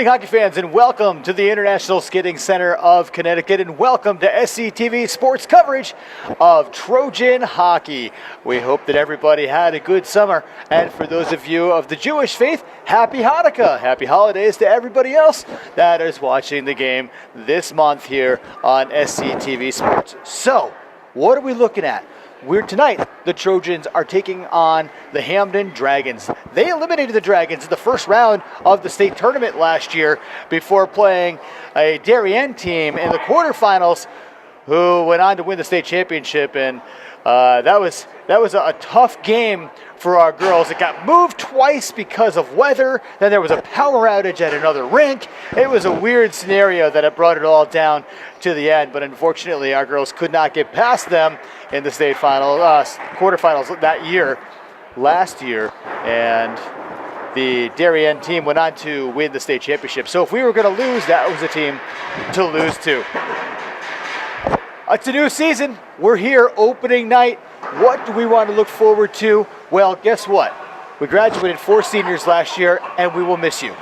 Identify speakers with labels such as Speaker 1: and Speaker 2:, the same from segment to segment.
Speaker 1: evening, hockey fans, and welcome to the International Skating Center of Connecticut, and welcome to SCTV Sports coverage of Trojan hockey. We hope that everybody had a good summer, and for those of you of the Jewish faith, happy Hanukkah. Happy holidays to everybody else that is watching the game this month here on SCTV Sports. So, what are we looking at? Tonight, the Trojans are taking on the Hamden Dragons. They eliminated the Dragons in the first round of the state tournament last year before playing a Darien team in the quarterfinals who went on to win the state championship. And that was a tough game for our girls. It got moved twice because of weather. Then there was a power outage at another rink. It was a weird scenario that it brought it all down to the end. But unfortunately, our girls could not get past them in the state quarterfinals last year. And the Darien team went on to win the state championship. So if we were going to lose, that was a team to lose to. It's a new season. We're here opening night. What do we want to look forward to? Well, guess what? We graduated 4 seniors last year, and we will miss you.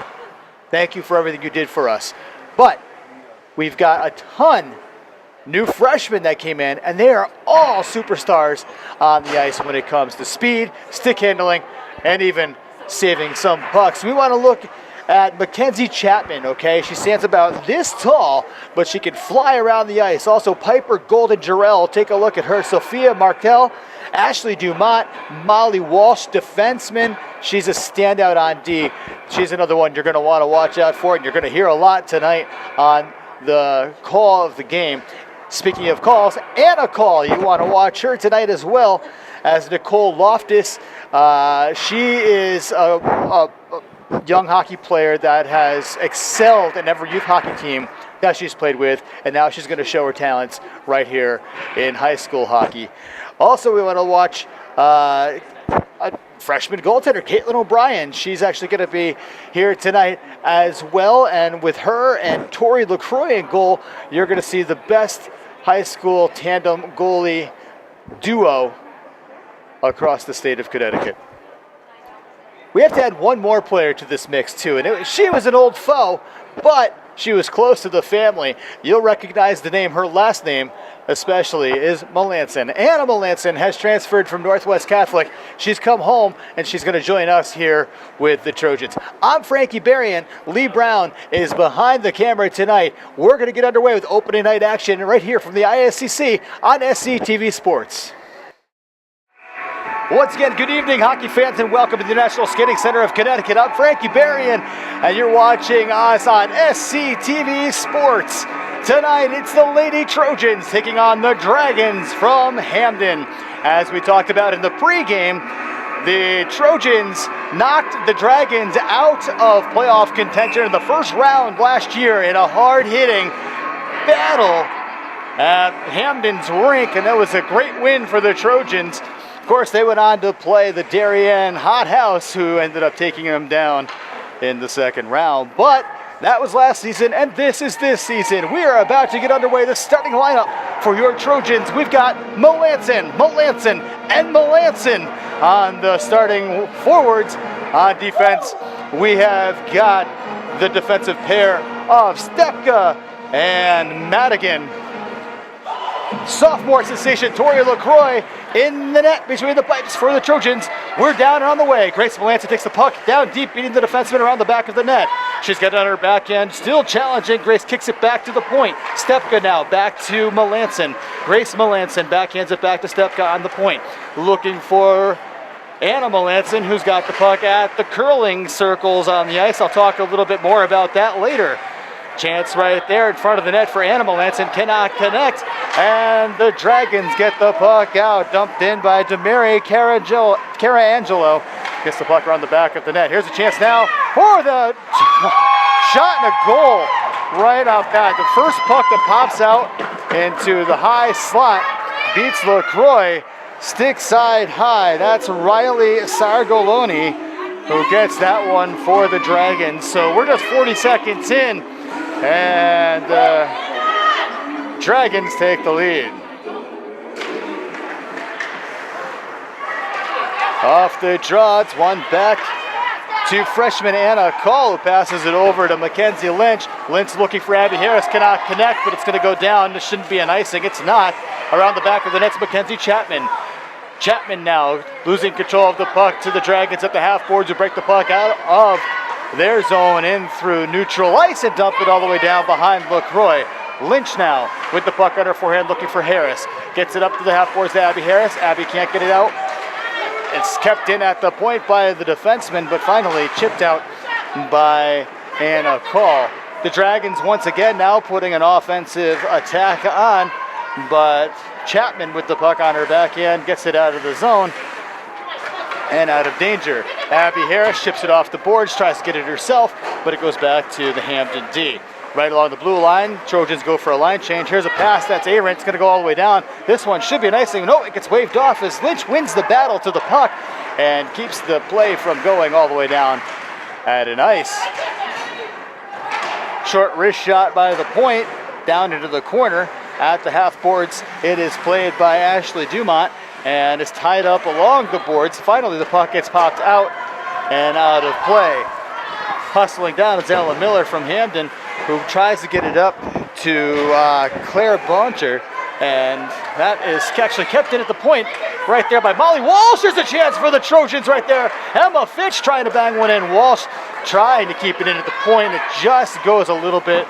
Speaker 1: Thank you for everything you did for us. But we've got a ton new freshmen that came in, and they are all superstars on the ice when it comes to speed, stick handling, and even saving some pucks. We want to look at Mackenzie Chapman, okay? She stands about this tall, but she can fly around the ice. Also, Piper Golden Jarrell, take a look at her. Sophia Markel, Ashley Dumont, Molly Walsh, defenseman. She's a standout on D. She's another one you're going to want to watch out for, and you're going to hear a lot tonight on the call of the game. Speaking of calls, Anna Call, you want to watch her tonight as well as Nicole Loftus. She is a young hockey player that has excelled in every youth hockey team that she's played with, and now she's going to show her talents right here in high school hockey. Also, we want to watch a freshman goaltender, Caitlin O'Brien. She's actually going to be here tonight as well, and with her and Tori LaCroix in goal, you're going to see the best high school tandem goalie duo across the state of Connecticut. We have to add one more player to this mix, too. And she was an old foe, but she was close to the family. You'll recognize the name. Her last name, especially, is Melanson. Anna Melanson has transferred from Northwest Catholic. She's come home, and she's going to join us here with the Trojans. I'm Frankie Berrien. Lee Brown is behind the camera tonight. We're going to get underway with opening night action right here from the ISCC on SCTV Sports. Once again, good evening, hockey fans, and welcome to the National Skating Center of Connecticut. I'm Frankie Berrien, and you're watching us on SCTV Sports. Tonight, it's the Lady Trojans taking on the Dragons from Hamden. As we talked about in the pregame, the Trojans knocked the Dragons out of playoff contention in the first round last year in a hard-hitting battle at Hamden's rink, and that was a great win for the Trojans. Of course, they went on to play the Darien Hot House, who ended up taking them down in the second round. But that was last season, and this is this season. We are about to get underway. The starting lineup for your Trojans. We've got Melanson, and Melanson on the starting forwards. On defense, we have got the defensive pair of Stepka and Madigan. Sophomore sensation Tori LaCroix in the net between the pipes for the Trojans. We're down and on the way. Grace Melanson takes the puck down deep, beating the defenseman around the back of the net. She's got it on her backhand, still challenging. Grace kicks it back to the point. Stepka now back to Melanson. Grace Melanson backhands it back to Stepka on the point. Looking for Anna Melanson, who's got the puck at the curling circles on the ice. I'll talk a little bit more about that later. Chance right there in front of the net for Anna Melanson, cannot connect, and the Dragons get the puck out, dumped in by Demary Carangelo. Gets the puck around the back of the net. Here's a chance now for the shot and a goal right off that. The first puck that pops out into the high slot beats LaCroix, stick side high. That's Riley Sargoloni who gets that one for the Dragons. So we're just 40 seconds in, and Dragons take the lead. Off the draw, it's one back to freshman Anna Call, who passes it over to Mackenzie Lynch. Lynch looking for Abby Harris, cannot connect, but it's going to go down. This shouldn't be an icing. It's not. Around the back of the net's Mackenzie Chapman. Chapman now losing control of the puck to the Dragons at the half boards, who break the puck out of their zone in through neutral ice and dump it all the way down behind LaCroix. Lynch now with the puck on her forehand looking for Harris. Gets it up to the half boards to Abby Harris. Abby can't get it out. It's kept in at the point by the defenseman, but finally chipped out by Anna Call. The Dragons once again now putting an offensive attack on, but Chapman with the puck on her backhand gets it out of the zone and out of danger. Abby Harris ships it off the boards, tries to get it herself, but it goes back to the Hamden D. Right along the blue line, Trojans go for a line change. Here's a pass, that's Aaron, it's gonna go all the way down. This one should be a nice thing. No, it gets waved off as Lynch wins the battle to the puck and keeps the play from going all the way down at an ice. Short wrist shot by the point, down into the corner at the half boards. It is played by Ashley Dumont and is tied up along the boards. Finally, the puck gets popped out and out of play. Hustling down is Ella Miller from Hamden, who tries to get it up to Claire Boncher, and that is actually kept in at the point right there by Molly Walsh. There's a chance for the Trojans right there. Emma Fitch trying to bang one in. Walsh trying to keep it in at the point. It just goes a little bit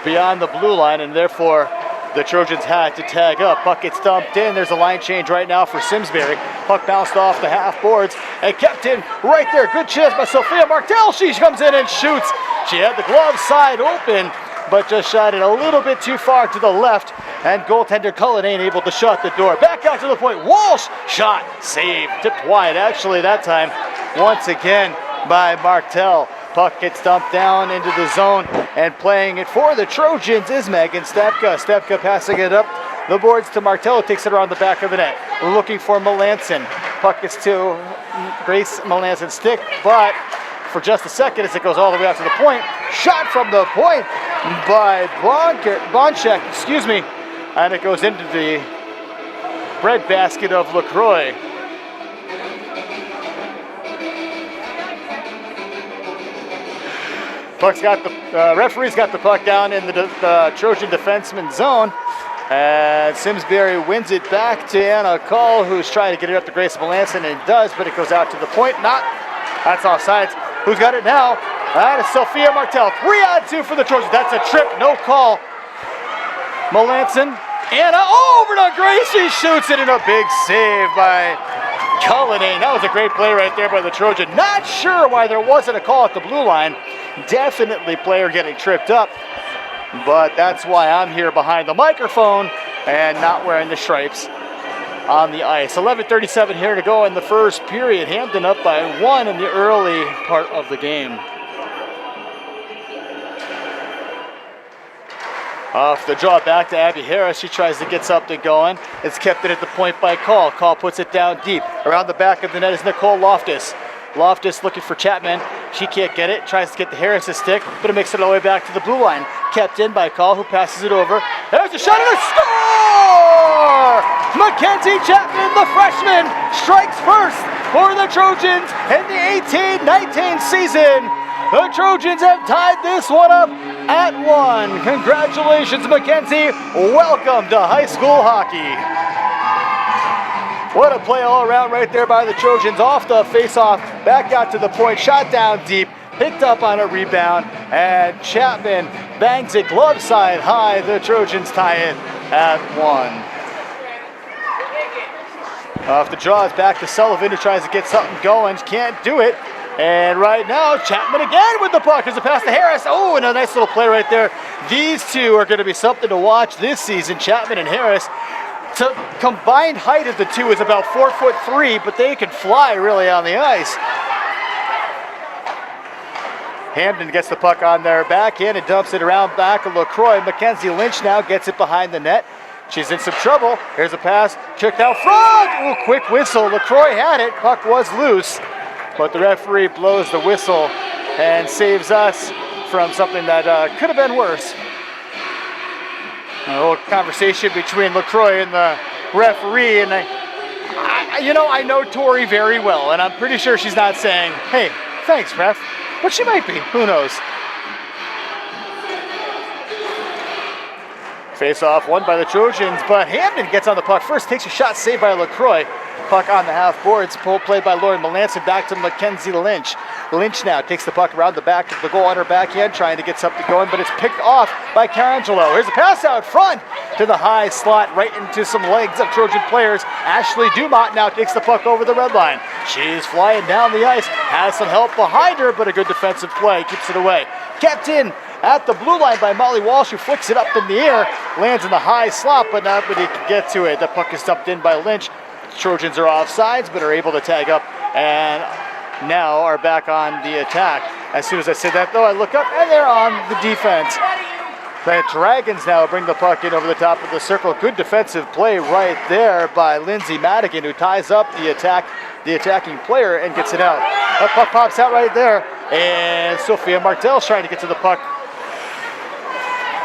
Speaker 1: beyond the blue line, and therefore the Trojans had to tag up. Puck gets dumped in. There's a line change right now for Simsbury. Puck bounced off the half boards and kept in right there. Good chance by Sophia Martel. She comes in and shoots. She had the glove side open, but just shot it a little bit too far to the left, and goaltender Cullen ain't able to shut the door. Back out to the point. Walsh shot, save, tipped wide actually that time. Once again by Martel. Puck gets dumped down into the zone, and playing it for the Trojans is Megan Stepka. Stepka passing it up the boards to Martello, takes it around the back of the net. Looking for Melanson. Puck gets to Grace Melanson's stick, but for just a second as it goes all the way out to the point. Shot from the point by Bonchek, and it goes into the breadbasket of LaCroix. Puck's got the referee's got the puck down in the Trojan defenseman zone, and Simsbury wins it back to Anna Call, who's trying to get it up to Grace Melanson, and does, but it goes out to the point. That's offsides. Who's got it now? That is Sophia Martel. 3-on-2 for the Trojans. That's a trip, no call. Melanson, Anna over to Grace. She shoots it in, a big save by Cullinane. That was a great play right there by the Trojan. Not sure why there wasn't a call at the blue line. Definitely player getting tripped up, but that's why I'm here behind the microphone and not wearing the stripes on the ice. 11:37 here to go in the first period. Hamden up by 1 in the early part of the game. Off the draw, back to Abby Harris. She tries to get something going. It's kept in at the point by Call. Call puts it down deep. Around the back of the net is Nicole Loftus. Loftus looking for Chapman. She can't get it. Tries to get the Harris' stick, but it makes it all the way back to the blue line. Kept in by Call, who passes it over. There's a shot and a score! Mackenzie Chapman, the freshman, strikes first for the Trojans in the 18-19 season. The Trojans have tied this one up at 1. Congratulations, Mackenzie. Welcome to high school hockey. What a play all around right there by the Trojans. Off the face-off, back out to the point, shot down deep, picked up on a rebound, and Chapman bangs it glove side high. The Trojans tie it at 1. Off the draw, it's back to Sullivan, who tries to get something going. Can't do it. And right now, Chapman again with the puck. There's a pass to Harris. Oh, and a nice little play right there. These two are going to be something to watch this season, Chapman and Harris. So combined height of the two is about 4'3", but they can fly really on the ice. Hamden gets the puck on their backhand and dumps it around back of LaCroix. Mackenzie Lynch now gets it behind the net. She's in some trouble. Here's a pass, kicked out front. Ooh, quick whistle. LaCroix had it. Puck was loose, but the referee blows the whistle and saves us from something that could have been worse. A little conversation between LaCroix and the referee, and I know Tori very well, and I'm pretty sure she's not saying, hey, Thanks, ref. But she might be. Who knows? Face off won by the Trojans, but Hamden gets on the puck first, takes a shot, saved by LaCroix. Puck on the half boards, played by Lauren Melanson, back to Mackenzie Lynch. Lynch now takes the puck around the back of the goal on her backhand, trying to get something going, but it's picked off by Carangelo. Here's a pass out front to the high slot, right into some legs of Trojan players. Ashley Dumont now takes the puck over the red line. She's flying down the ice, has some help behind her, but a good defensive play keeps it away. Kept in at the blue line by Molly Walsh, who flicks it up in the air, lands in the high slot, but nobody can get to it. The puck is dumped in by Lynch. Trojans are offsides, but are able to tag up and now are back on the attack. As soon as I say that, though, I look up and they're on the defense. The Dragons now bring the puck in over the top of the circle. Good defensive play right there by Lindsay Madigan, who ties up the attacking player and gets it out. That puck pops out right there, and Sophia Martel's trying to get to the puck.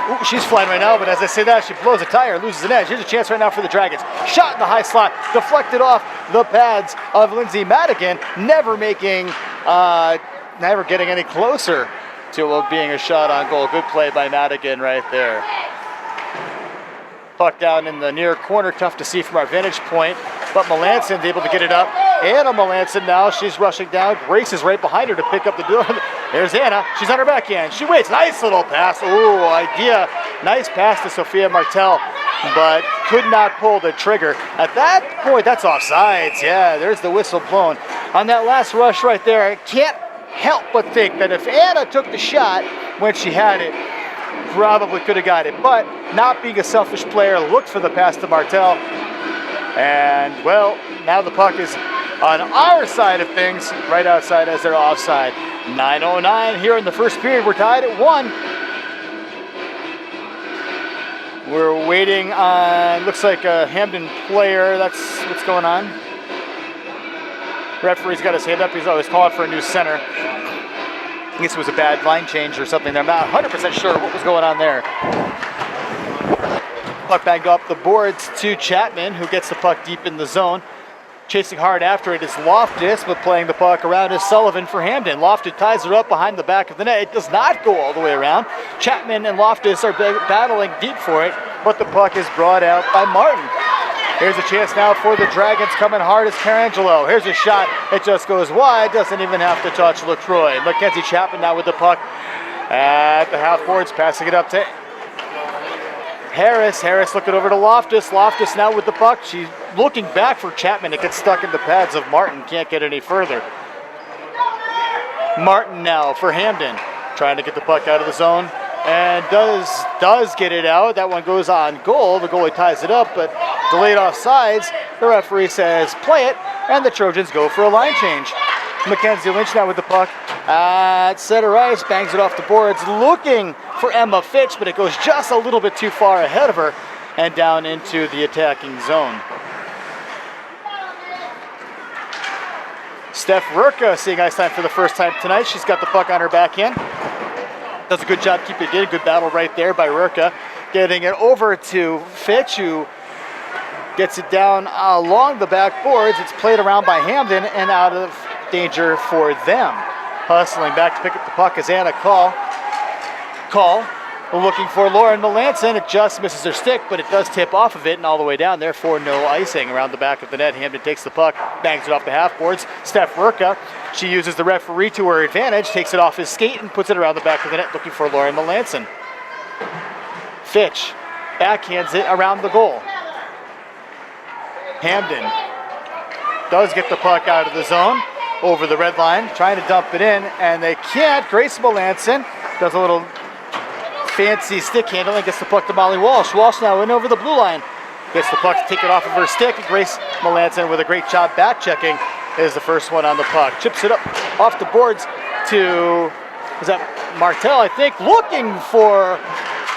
Speaker 1: Ooh, she's flying right now, but as I say that, she blows a tire, loses an edge. Here's a chance right now for the Dragons. Shot in the high slot, deflected off the pads of Lindsay Madigan, never getting any closer to being a shot on goal. Good play by Madigan right there. Puck down in the near corner, tough to see from our vantage point, but Melanson's able to get it up. Anna Melanson now, she's rushing down. Grace is right behind her to pick up the door. There's Anna, she's on her backhand. She waits, nice little pass. Ooh, idea. Nice pass to Sophia Martel, but could not pull the trigger. At that point, that's offsides. Yeah, there's the whistle blown. On that last rush right there, I can't help but think that if Anna took the shot when she had it, probably could have got it, but not being a selfish player, looked for the pass to Martel, and well, now the puck is on our side of things, right outside as they're offside. 9:09 here in the first period. We're tied at 1. We're waiting on, looks like a Hamden player. That's what's going on. Referee's got his hand up. He's always calling for a new center. I guess it was a bad line change or something. I'm not 100% sure what was going on there. Puck banged up the boards to Chapman, who gets the puck deep in the zone. Chasing hard after it is Loftus, but playing the puck around is Sullivan for Hamden. Loftus ties her up behind the back of the net. It does not go all the way around. Chapman and Loftus are battling deep for it, but the puck is brought out by Martin. Here's a chance now for the Dragons, coming hard as Carangelo. Here's a shot. It just goes wide. Doesn't even have to touch LaCroix. Mackenzie Chapman now with the puck at the half boards, passing it up to Harris. Harris looking over to Loftus. Loftus now with the puck. She's looking back for Chapman. It gets stuck in the pads of Martin. Can't get any further. Martin now for Hamden, trying to get the puck out of the zone. And does get it out. That one goes on goal. The goalie ties it up, but delayed offsides. The referee says play it, and the Trojans go for a line change. Mackenzie Lynch now with the puck at center ice, bangs it off the boards, looking for Emma Fitch, but it goes just a little bit too far ahead of her and down into the attacking zone. Steph Rurka seeing ice time for the first time tonight. She's got the puck on her backhand. Does a good job keeping it in. Good battle right there by Rurka. Getting it over to Fitch, who gets it down along the backboards. It's played around by Hamden and out of danger for them. Hustling back to pick up the puck is Anna Call. Looking for Lauren Melanson. It just misses her stick, but it does tip off of it and all the way down. Therefore, no icing around the back of the net. Hamden takes the puck, bangs it off the half boards. Steph Rurka, she uses the referee to her advantage, takes it off his skate and puts it around the back of the net, looking for Lauren Melanson. Fitch backhands it around the goal. Hamden does get the puck out of the zone, over the red line, trying to dump it in, and they can't. Grace Melanson does a little fancy stick handling, gets the puck to Molly Walsh. Walsh now in over the blue line. Gets the puck to take it off of her stick. Grace Melanson with a great job back checking is the first one on the puck. Chips it up off the boards to, is that Martel, I think, looking for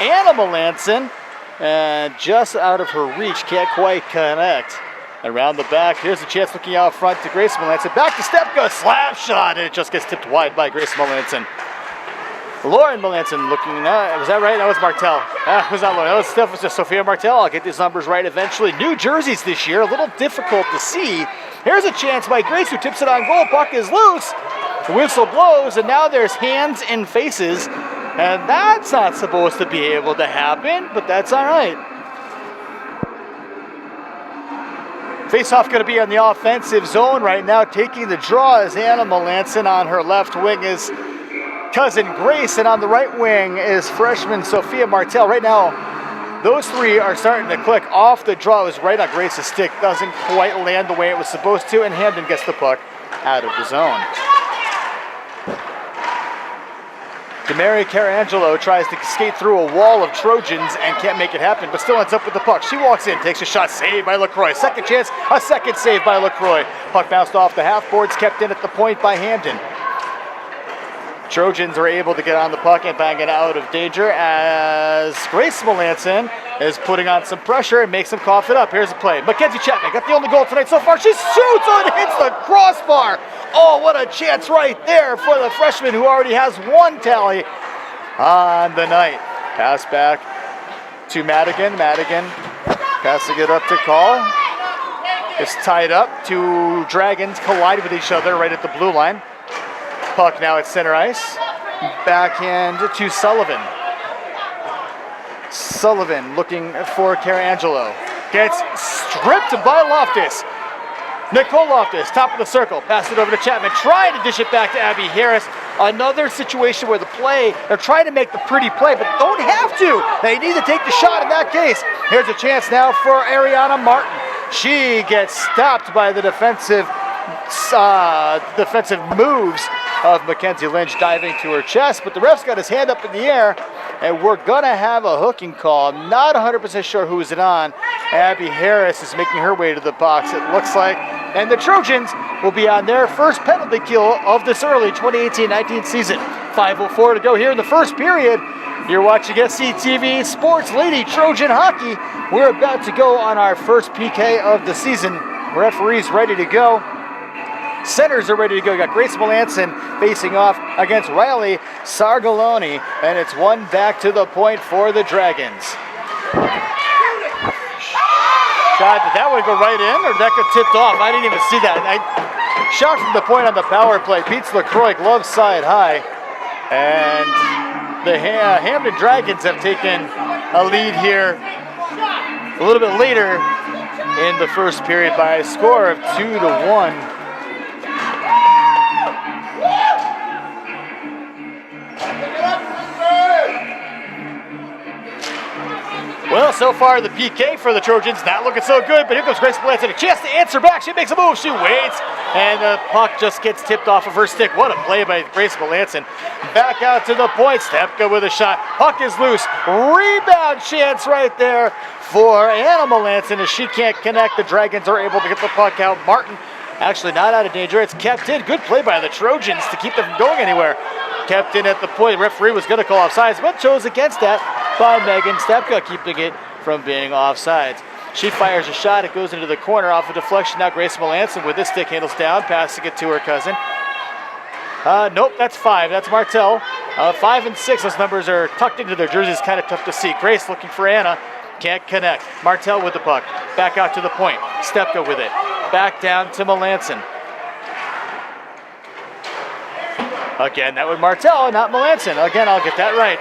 Speaker 1: Anna Melanson. And just out of her reach, can't quite connect. Around the back, here's a chance looking out front to Grace Melanson. Back to Stepka, slap shot, and it just gets tipped wide by Grace Melanson. Lauren Melanson looking, was that right? That was Martel. That was not Lauren, that was just Sophia Martel. I'll get these numbers right eventually. New jerseys this year, a little difficult to see. Here's a chance by Grace, who tips it on goal. Puck is loose. The whistle blows, and now there's hands and faces, and that's not supposed to be able to happen, but that's all right. Face-off going to be on the offensive zone right now. Taking the draw is Anna Melanson. On her left wing is cousin Grace, and on the right wing is freshman Sophia Martell. Right now, those three are starting to click. Off the draw, it was right on Grace's stick. Doesn't quite land the way it was supposed to, and Hamden gets the puck out of the zone. Demary Carangelo tries to skate through a wall of Trojans and can't make it happen, but still ends up with the puck. She walks in, takes a shot, saved by LaCroix. Second chance, a second save by LaCroix. Puck bounced off the half boards, kept in at the point by Hamden. Trojans are able to get on the puck and bang it out of danger as Grace Melanson is putting on some pressure and makes them cough it up. Here's the play. Mackenzie Chapman got the only goal tonight so far. She shoots and hits the crossbar. Oh, what a chance right there for the freshman who already has one tally on the night. Pass back to Madigan. Madigan passing it up to Call. It's tied up. Two Dragons collide with each other right at the blue line. Puck now at center ice. Backhand to Sullivan. Sullivan looking for Carangelo. Gets stripped by Loftus. Nicole Loftus, top of the circle, pass it over to Chapman, trying to dish it back to Abby Harris. Another situation where the play, they're trying to make the pretty play, but don't have to. They need to take the shot in that case. Here's a chance now for Ariana Martin. She gets stopped by the defensive moves of Mackenzie Lynch diving to her chest, but the ref's got his hand up in the air, and we're gonna have a hooking call. I'm not 100% sure who is it on. Abby Harris is making her way to the box, it looks like, and the Trojans will be on their first penalty kill of this early 2018-19 season. 5:04 to go here in the first period. You're watching SCTV Sports Lady Trojan Hockey. We're about to go on our first PK of the season. Referees ready to go. Centers are ready to go. You got Grace Melanson facing off against Riley Sargaloni, and it's one back to the point for the Dragons. Shot, did that one go right in, or did that get tipped off? I didn't even see that. Shot from the point on the power play. Pete LaCroix, glove side high, and the Hamden Dragons have taken a lead here a little bit later in the first period by a score of 2-1. Well, so far the PK for the Trojans not looking so good, but here comes Grace Melanson. A chance to answer back. She makes a move. She waits, and the puck just gets tipped off of her stick. What a play by Grace Melanson. Back out to the point. Stepka with a shot. Puck is loose. Rebound chance right there for Anna Melanson as she can't connect. The Dragons are able to get the puck out. Martin actually not out of danger. It's kept in. Good play by the Trojans to keep them from going anywhere. Kept in at the point. The referee was going to call offsides, but chose against that by Megan Stepka, keeping it from being offsides. She fires a shot. It goes into the corner off a deflection. Now Grace Melanson with this stick handles down, passing it to her cousin. Nope, that's 5. That's Martell. 5 and 6. Those numbers are tucked into their jerseys. Kind of tough to see. Grace looking for Anna. Can't connect. Martell with the puck. Back out to the point. Stepka with it. Back down to Melanson. Again, that was Martell, not Melanson. Again, I'll get that right.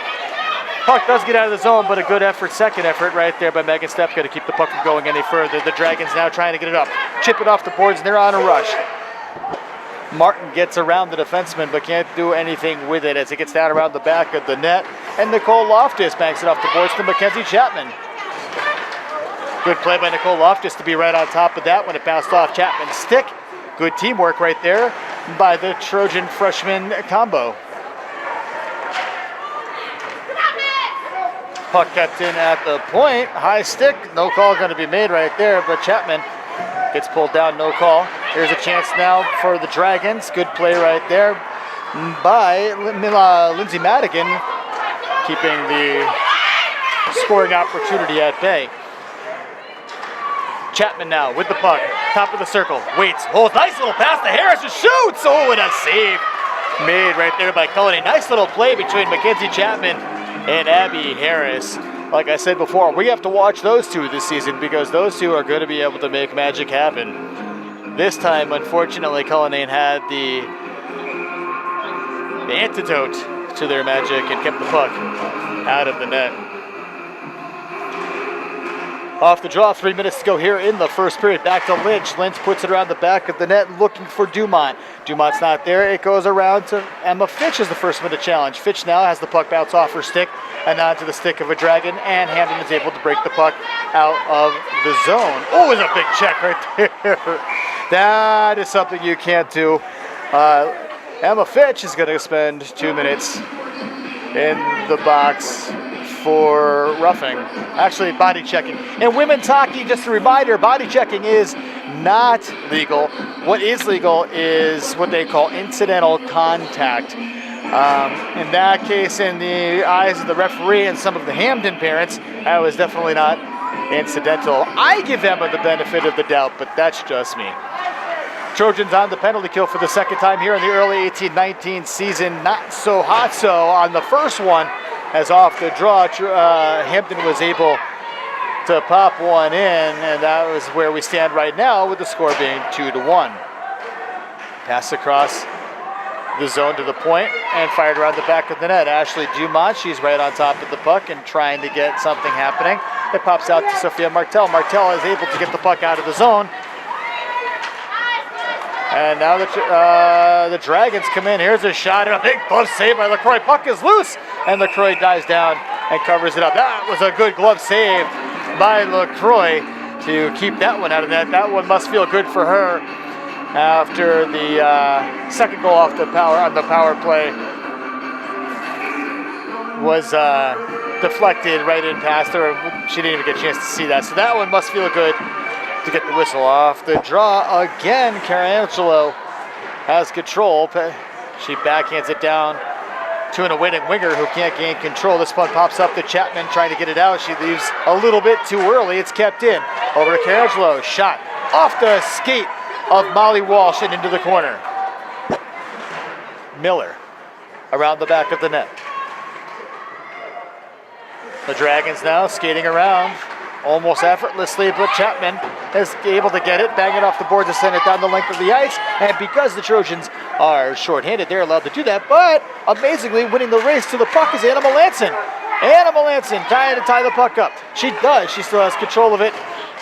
Speaker 1: Puck does get out of the zone, but a good effort, second effort right there by Megan Stepka to keep the puck from going any further. The Dragons now trying to get it up. Chip it off the boards, and they're on a rush. Martin gets around the defenseman, but can't do anything with it as it gets down around the back of the net. And Nicole Loftus banks it off the boards to Mackenzie Chapman. Good play by Nicole Loftus to be right on top of that when it bounced off Chapman's stick. Good teamwork right there by the Trojan freshman combo. Puck kept in at the point. High stick. No call going to be made right there, but Chapman gets pulled down. No call. Here's a chance now for the Dragons. Good play right there by Lindsay Madigan, keeping the scoring opportunity at bay. Chapman now with the puck. Top of the circle. Waits. Holds. Nice little pass to Harris. And shoots. Oh, and a save made right there by Cullen. Nice little play between Mackenzie Chapman and Abby Harris. Like I said before, we have to watch those two this season because those two are going to be able to make magic happen. This time, unfortunately, Cullinane had the the antidote to their magic and kept the puck out of the net. Off the draw, 3 minutes to go here in the first period. Back to Lynch. Lynch puts it around the back of the net looking for Dumont. Dumont's not there. It goes around to Emma Fitch as the first minute challenge. Fitch now has the puck bounce off her stick and onto the stick of a Dragon, and Hamden is able to break the puck out of the zone. Oh, it's a big check right there. That is something you can't do. Emma Fitch is going to spend 2 minutes in the box for roughing, actually body checking. In women's hockey, just a reminder, body checking is not legal. What is legal is what they call incidental contact. In that case, in the eyes of the referee and some of the Hamden parents, that was definitely not incidental. I give Emma the benefit of the doubt, but that's just me. Trojans on the penalty kill for the second time here in the early 18-19 season. Not so hot so on the first one, as off the draw, Hamden was able to pop one in, and that was where we stand right now with the score being 2-1. Pass across the zone to the point and fired around the back of the net. Ashley Dumont, she's right on top of the puck and trying to get something happening. It pops out to Sophia Martel. Martel is able to get the puck out of the zone. And now the Dragons come in. Here's a shot and a big glove save by LaCroix. Puck is loose, and LaCroix dives down and covers it up. That was a good glove save by LaCroix to keep that one out of net. That one must feel good for her after the second goal off the power play was deflected right in past her. She didn't even get a chance to see that. So that one must feel good to get the whistle off the draw. Again, Carangelo has control. She backhands it down to an awaiting winger who can't gain control. This one pops up to Chapman trying to get it out. She leaves a little bit too early. It's kept in. Over to Carangelo. Shot off the skate of Molly Walsh and into the corner. Miller around the back of the net. The Dragons now skating around almost effortlessly, but Chapman is able to get it, bang it off the board to send it down the length of the ice, and because the Trojans are shorthanded, they're allowed to do that, but amazingly winning the race to the puck is Anna Melanson. Anna Melanson trying to tie the puck up. She does, she still has control of it,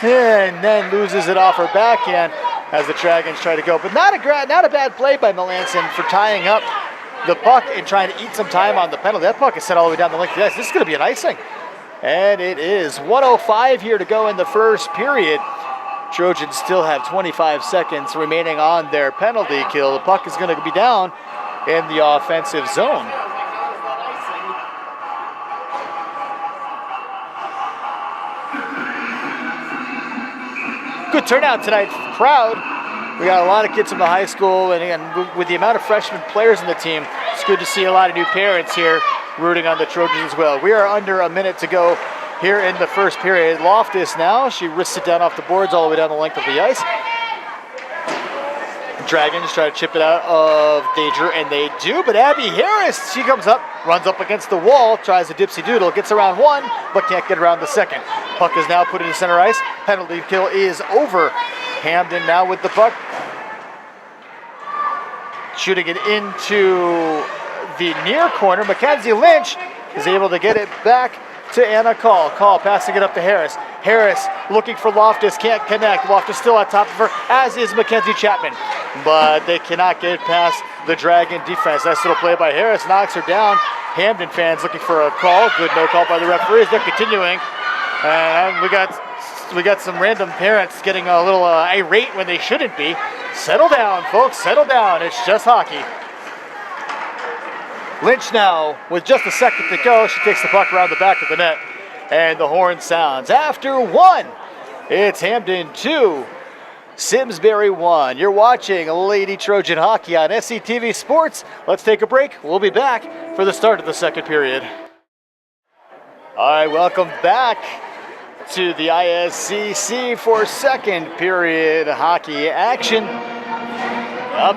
Speaker 1: and then loses it off her backhand as the Dragons try to go, but not a bad play by Melanson for tying up the puck and trying to eat some time on the penalty. That puck is sent all the way down the length of the ice. This is going to be an icing. And it is 1:05 here to go in the first period. Trojans still have 25 seconds remaining on their penalty kill. The puck is going to be down in the offensive zone. Good turnout tonight, crowd. We got a lot of kids from the high school, and again, with the amount of freshman players in the team, it's good to see a lot of new parents here rooting on the Trojans as well. We are under a minute to go here in the first period. Loftus now, she wrists it down off the boards all the way down the length of the ice. Dragons try to chip it out of danger, and they do, but Abby Harris, she comes up, runs up against the wall, tries a dipsy doodle, gets around one, but can't get around the second. Puck is now put into center ice. Penalty kill is over. Hamden now with the puck, shooting it into the near corner. Mackenzie Lynch is able to get it back to Anna Call. Call passing it up to Harris. Harris looking for Loftus, can't connect. Loftus still on top of her, as is Mackenzie Chapman. But they cannot get past the Dragon defense. Nice little play by Harris, knocks her down. Hamden fans looking for a call. Good no call by the referees. They're continuing. And we got some random parents getting a little irate when they shouldn't be. Settle down, folks, settle down. It's just hockey. Lynch now, with just a second to go, she takes the puck around the back of the net, and the horn sounds. After one, it's Hamden 2, Simsbury 1. You're watching Lady Trojan Hockey on SCTV Sports. Let's take a break. We'll be back for the start of the second period. All right, welcome back to the ISCC for second period hockey action.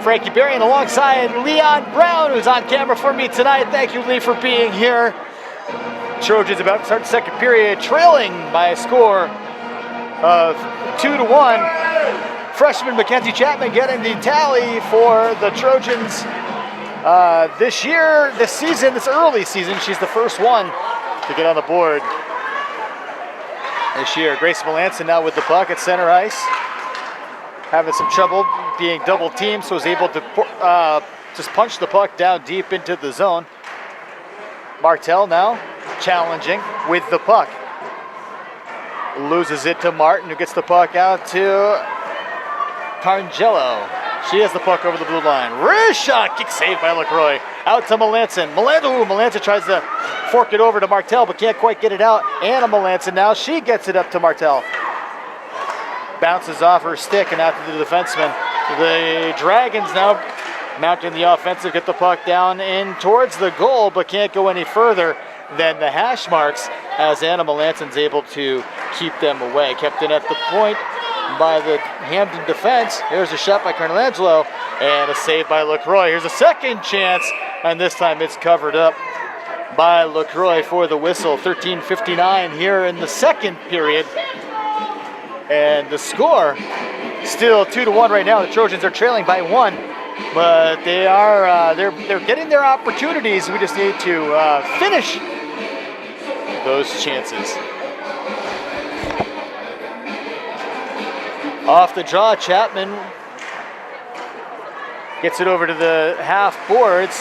Speaker 1: Frankie Berrien alongside Leon Brown, who's on camera for me tonight. Thank you, Lee, for being here. Trojans about to start the second period, trailing by a score of 2-1. Freshman Mackenzie Chapman getting the tally for the Trojans. This early season, she's the first one to get on the board this year. Grace Melanson now with the puck at center ice. Having some trouble being double teamed, so is able to just punch the puck down deep into the zone. Martell now challenging with the puck. Loses it to Martin, who gets the puck out to Carangelo. She has the puck over the blue line. Wrist shot, kick saved by LaCroix. Out to Melanson. Melanson tries to fork it over to Martell, but can't quite get it out. Anna Melanson now, she gets it up to Martell. Bounces off her stick and out to the defenseman. The Dragons now mounting the offensive, get the puck down in towards the goal, but can't go any further than the hash marks as Anna Melanson's able to keep them away. Kept in at the point by the Hamden defense. Here's a shot by Carangelo and a save by LaCroix. Here's a second chance, and this time it's covered up by LaCroix for the whistle. 13:59 here in the second period. And the score still 2-1 right now. The Trojans are trailing by 1, but they are they're getting their opportunities. We just need to finish those chances. Off the draw, Chapman gets it over to the half boards,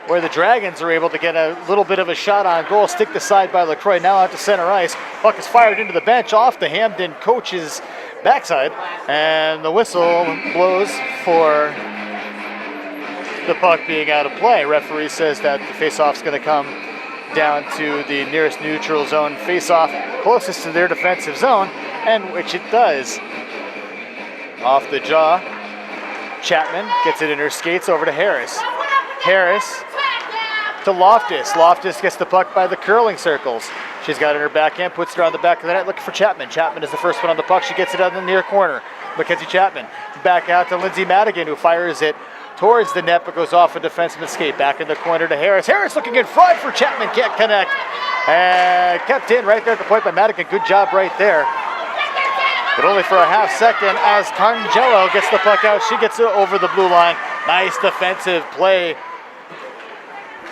Speaker 1: where the Dragons are able to get a little bit of a shot on goal. Stick aside by LaCroix, now out to center ice. Puck is fired into the bench off the Hamden coach's backside, and the whistle blows for the puck being out of play. Referee says that the faceoff's going to come down to the nearest neutral zone faceoff closest to their defensive zone, and which it does. Off the jaw, Chapman gets it in her skates over to Harris. Harris to Loftus. Loftus gets the puck by the curling circles. She's got it in her backhand, puts it on the back of the net, looking for Chapman. Chapman is the first one on the puck. She gets it out in the near corner. Mackenzie Chapman back out to Lindsay Madigan, who fires it towards the net, but goes off a defenseman's skate. Back in the corner to Harris. Harris looking in front for Chapman, can't connect. And kept in right there at the point by Madigan. Good job right there. But only for a half second as Carangelo gets the puck out. She gets it over the blue line. Nice defensive play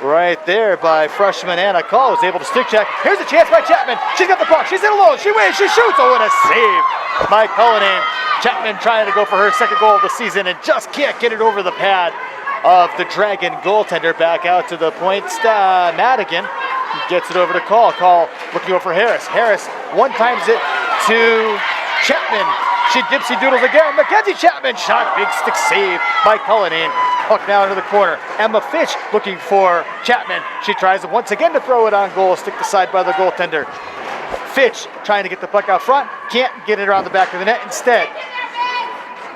Speaker 1: right there by freshman Anna Call, who's able to stick check. Here's a chance by Chapman. She's got the puck. She's in alone. She wins. She shoots. Oh, and a save by Cullinane. Chapman trying to go for her second goal of the season and just can't get it over the pad of the Dragon goaltender. Back out to the point. Madigan gets it over to Call. Call looking over for Harris. Harris one-times it to Chapman. She dipsy doodles again. Mackenzie Chapman shot. Big stick save by Cullinane. Puck now into the corner. Emma Fitch looking for Chapman. She tries once again to throw it on goal. Stick aside by the goaltender. Fitch trying to get the puck out front. Can't get it around the back of the net. Instead,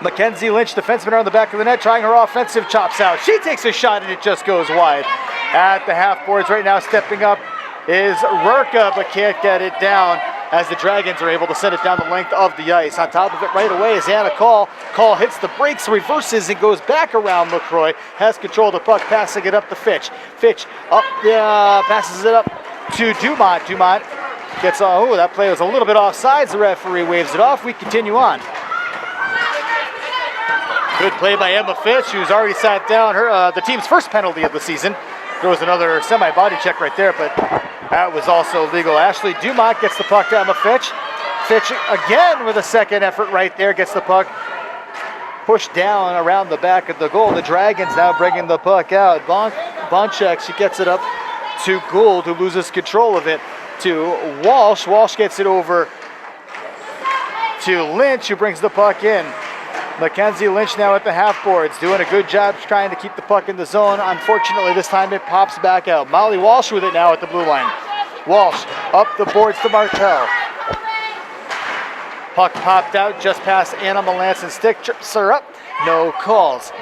Speaker 1: Mackenzie Lynch, defenseman, on the back of the net, trying her offensive chops out. She takes a shot and it just goes wide. At the half boards right now, stepping up is Rurka, but can't get it down as the Dragons are able to send it down the length of the ice. On top of it right away is Anna Call. Call hits the brakes, reverses, and goes back around LaCroix. Has control of the puck, passing it up to Fitch. Fitch up, passes it up to Dumont. Dumont gets, that play was a little bit offsides. The referee waves it off. We continue on. Good play by Emma Fitch, who's already sat down her the team's first penalty of the season. There was another semi-body check right there, but that was also legal. Ashley Dumont gets the puck to Emma Fitch. Fitch again with a second effort right there, gets the puck pushed down around the back of the goal. The Dragons now bringing the puck out. Bonchek, she gets it up to Gould, who loses control of it to Walsh. Walsh gets it over to Lynch, who brings the puck in. Mackenzie Lynch now at the half boards, doing a good job trying to keep the puck in the zone. Unfortunately, this time it pops back out. Molly Walsh with it now at the blue line. Walsh up the boards to Martell. Puck popped out just past Anna Melanson's stick, trips her up, no calls.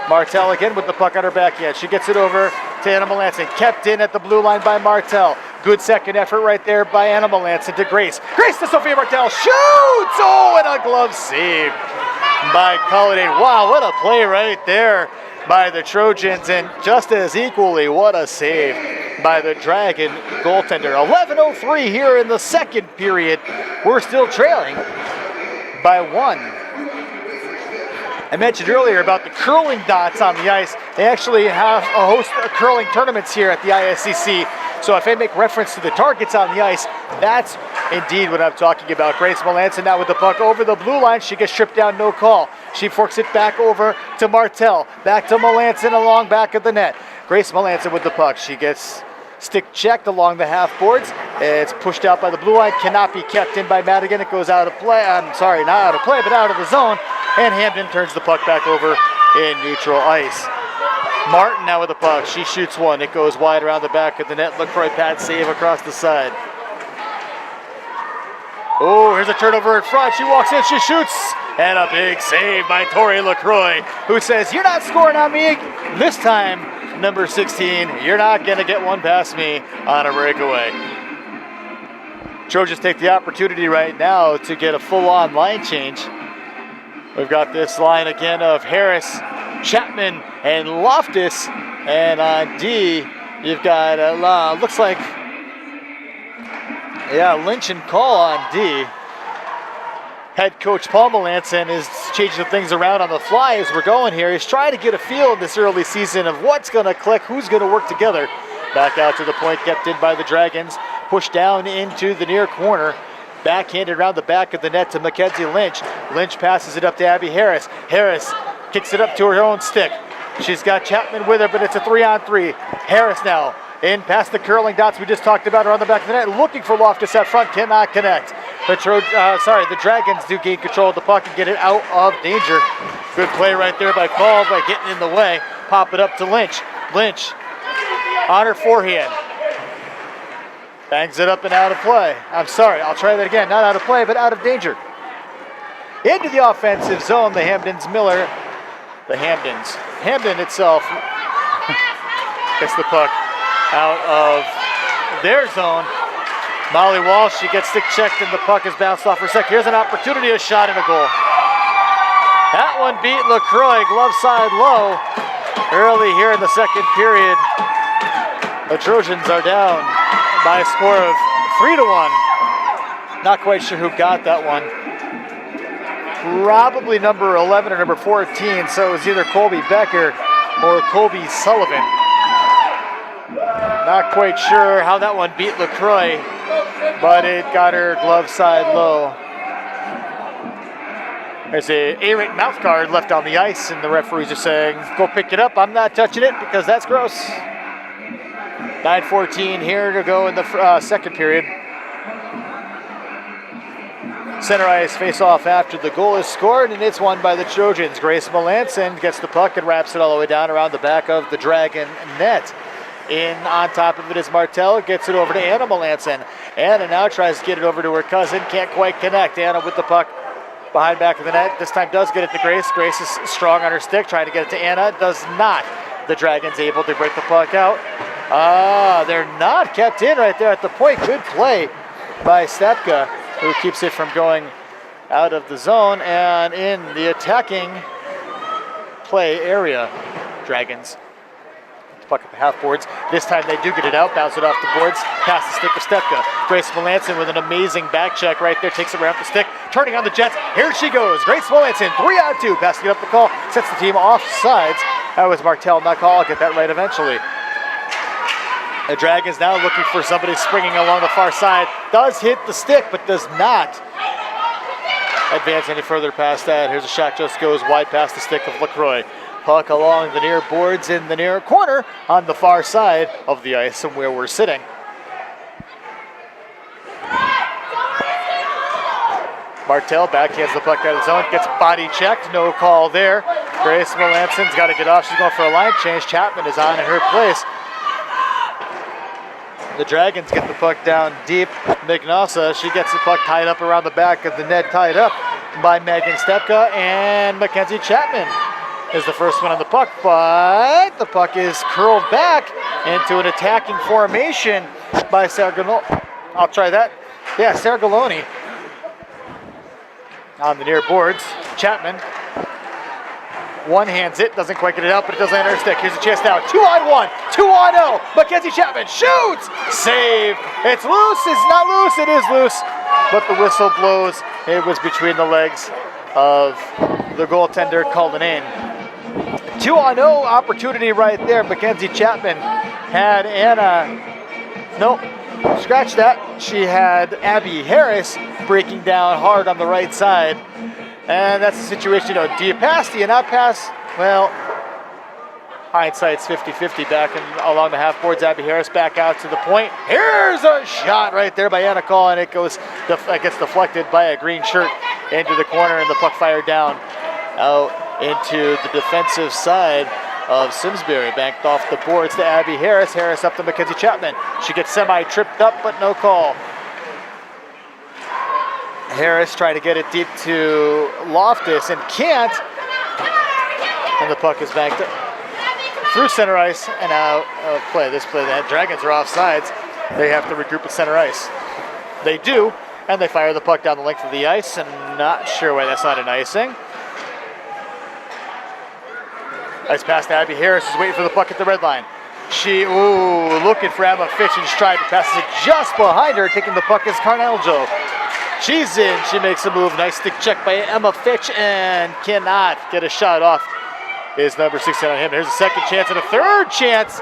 Speaker 1: Martell again with the puck on her backhand. She gets it over to Anna Melanson. Kept in at the blue line by Martell. Good second effort right there by Anna Melanson to Grace. Grace to Sophia Martell. Shoots! Oh, and a glove save by Cullinane. Wow, what a play right there by the Trojans, and just as equally, what a save by the Dragon goaltender. 11:03 here in the second period. We're still trailing by 1. I mentioned earlier about the curling dots on the ice. They actually have a host of curling tournaments here at the ISCC. So if I make reference to the targets on the ice, that's indeed what I'm talking about. Grace Melanson now with the puck over the blue line. She gets stripped down, no call. She forks it back over to Martell. Back to Melanson along back of the net. Grace Melanson with the puck. She gets stick checked along the half boards. It's pushed out by the blue line. Cannot be kept in by Madigan. It goes out of play. I'm sorry, not out of play, but out of the zone. And Hamden turns the puck back over in neutral ice. Martin now with the puck. She shoots one. It goes wide around the back of the net. LaCroix pad save across the side. Oh, here's a turnover in front. She walks in. She shoots. And a big save by Tori LaCroix, who says, "You're not scoring on me this time, number 16. You're not going to get one past me on a breakaway." Trojans take the opportunity right now to get a full-on line change. We've got this line again of Harris, Chapman, and Loftus. And on D, you've got, looks like, Lynch and Call on D. Head coach Paul Melanson is changing things around on the fly as we're going here. He's trying to get a feel in this early season of what's going to click, who's going to work together. Back out to the point, kept in by the Dragons. Pushed down into the near corner. Backhanded around the back of the net to Mackenzie Lynch. Lynch passes it up to Abby Harris. Harris kicks it up to her own stick. She's got Chapman with her, but it's a 3-on-3. Harris now in past the curling dots we just talked about around the back of the net, looking for Loftus up front, cannot connect. The Dragons do gain control of the puck and get it out of danger. Good play right there by Call by getting in the way. Pop it up to Lynch. Lynch on her forehand. Bangs it up and out of play. I'm sorry, I'll try that again. Not out of play, but out of danger. Into the offensive zone, the Hamden's Miller. The Hamdens. Hamden itself gets the puck out of their zone. Molly Walsh, she gets stick checked and the puck is bounced off her stick. Here's an opportunity, a shot and a goal. That one beat LaCroix, glove side low. Early here in the second period, the Trojans are down by a score of 3-1. Not quite sure who got that one. Probably number 11 or number 14, so it was either Colby Becker or Colby Sullivan. Not quite sure how that one beat LaCroix, but it got her glove side low. There's a A-rate mouth guard left on the ice, and the referees are saying, "Go pick it up. I'm not touching it because that's gross." 9:14 here to go in the second period. Center ice face-off after the goal is scored, and it's won by the Trojans. Grace Melanson gets the puck and wraps it all the way down around the back of the Dragon net. In on top of it is Martell, gets it over to Anna Melanson. Anna now tries to get it over to her cousin, can't quite connect. Anna with the puck behind back of the net. This time does get it to Grace. Grace is strong on her stick, trying to get it to Anna. Does not. The Dragons able to break the puck out. They're not kept in right there at the point. Good play by Stepka, who keeps it from going out of the zone and in the attacking play area. Dragons. Puck at the half boards. This time they do get it out, bounce it off the boards, past the stick of Stepka. Grace Melanson with an amazing back check right there, takes it right off the stick, turning on the Jets. Here she goes. Grace Melanson, 3-on-2, passing it up the call, sets the team off sides. That was Martell, not call. I'll get that right eventually. The Dragons now looking for somebody springing along the far side. Does hit the stick, but does not advance any further past that. Here's a shot, just goes wide past the stick of LaCroix. Puck along the near boards in the near corner on the far side of the ice and where we're sitting. Martell backhands the puck out of the zone, gets body checked, no call there. Grace Melanson's got to get off, she's going for a line change. Chapman is on in her place. The Dragons get the puck down deep. Mignasa, she gets the puck tied up around the back of the net, tied up by Megan Stepka, and Mackenzie Chapman is the first one on the puck, but the puck is curled back into an attacking formation by Sargaloni. I'll try that. Yeah, Sargaloni on the near boards. Chapman one-hands it, doesn't quite get it out, but it does land on her stick. Here's a chance now, 2-on-1, 2-on-0. Mackenzie Chapman shoots, save. It's loose, it's not loose, it is loose, but the whistle blows. It was between the legs of the goaltender Cullinane. 2-0 opportunity right there. Mackenzie Chapman had Anna, nope, scratch that. She had Abby Harris breaking down hard on the right side. And that's the situation, you know, do you pass, do you not pass? Well, hindsight's 50-50 back and along the half boards. Abby Harris back out to the point. Here's a shot right there by Anna Call, and it gets deflected by a green shirt into the corner, and the puck fired down out into the defensive side of Simsbury. Banked off the boards to Abby Harris. Harris up to Mackenzie Chapman. She gets semi-tripped up, but no call. Harris trying to get it deep to Loftus and can't. And the puck is banked up through center ice and out of play. This play, the Dragons are offsides. They have to regroup at center ice. They do, and they fire the puck down the length of the ice, and not sure why that's not an icing. Nice pass to Abby Harris, is waiting for the puck at the red line. She, looking for Emma Fitch, and Stride passes it just behind her. Taking the puck is Carneljo. She's in, she makes a move. Nice stick check by Emma Fitch, and cannot get a shot off. Is number 16 on him. Here's a second chance and a third chance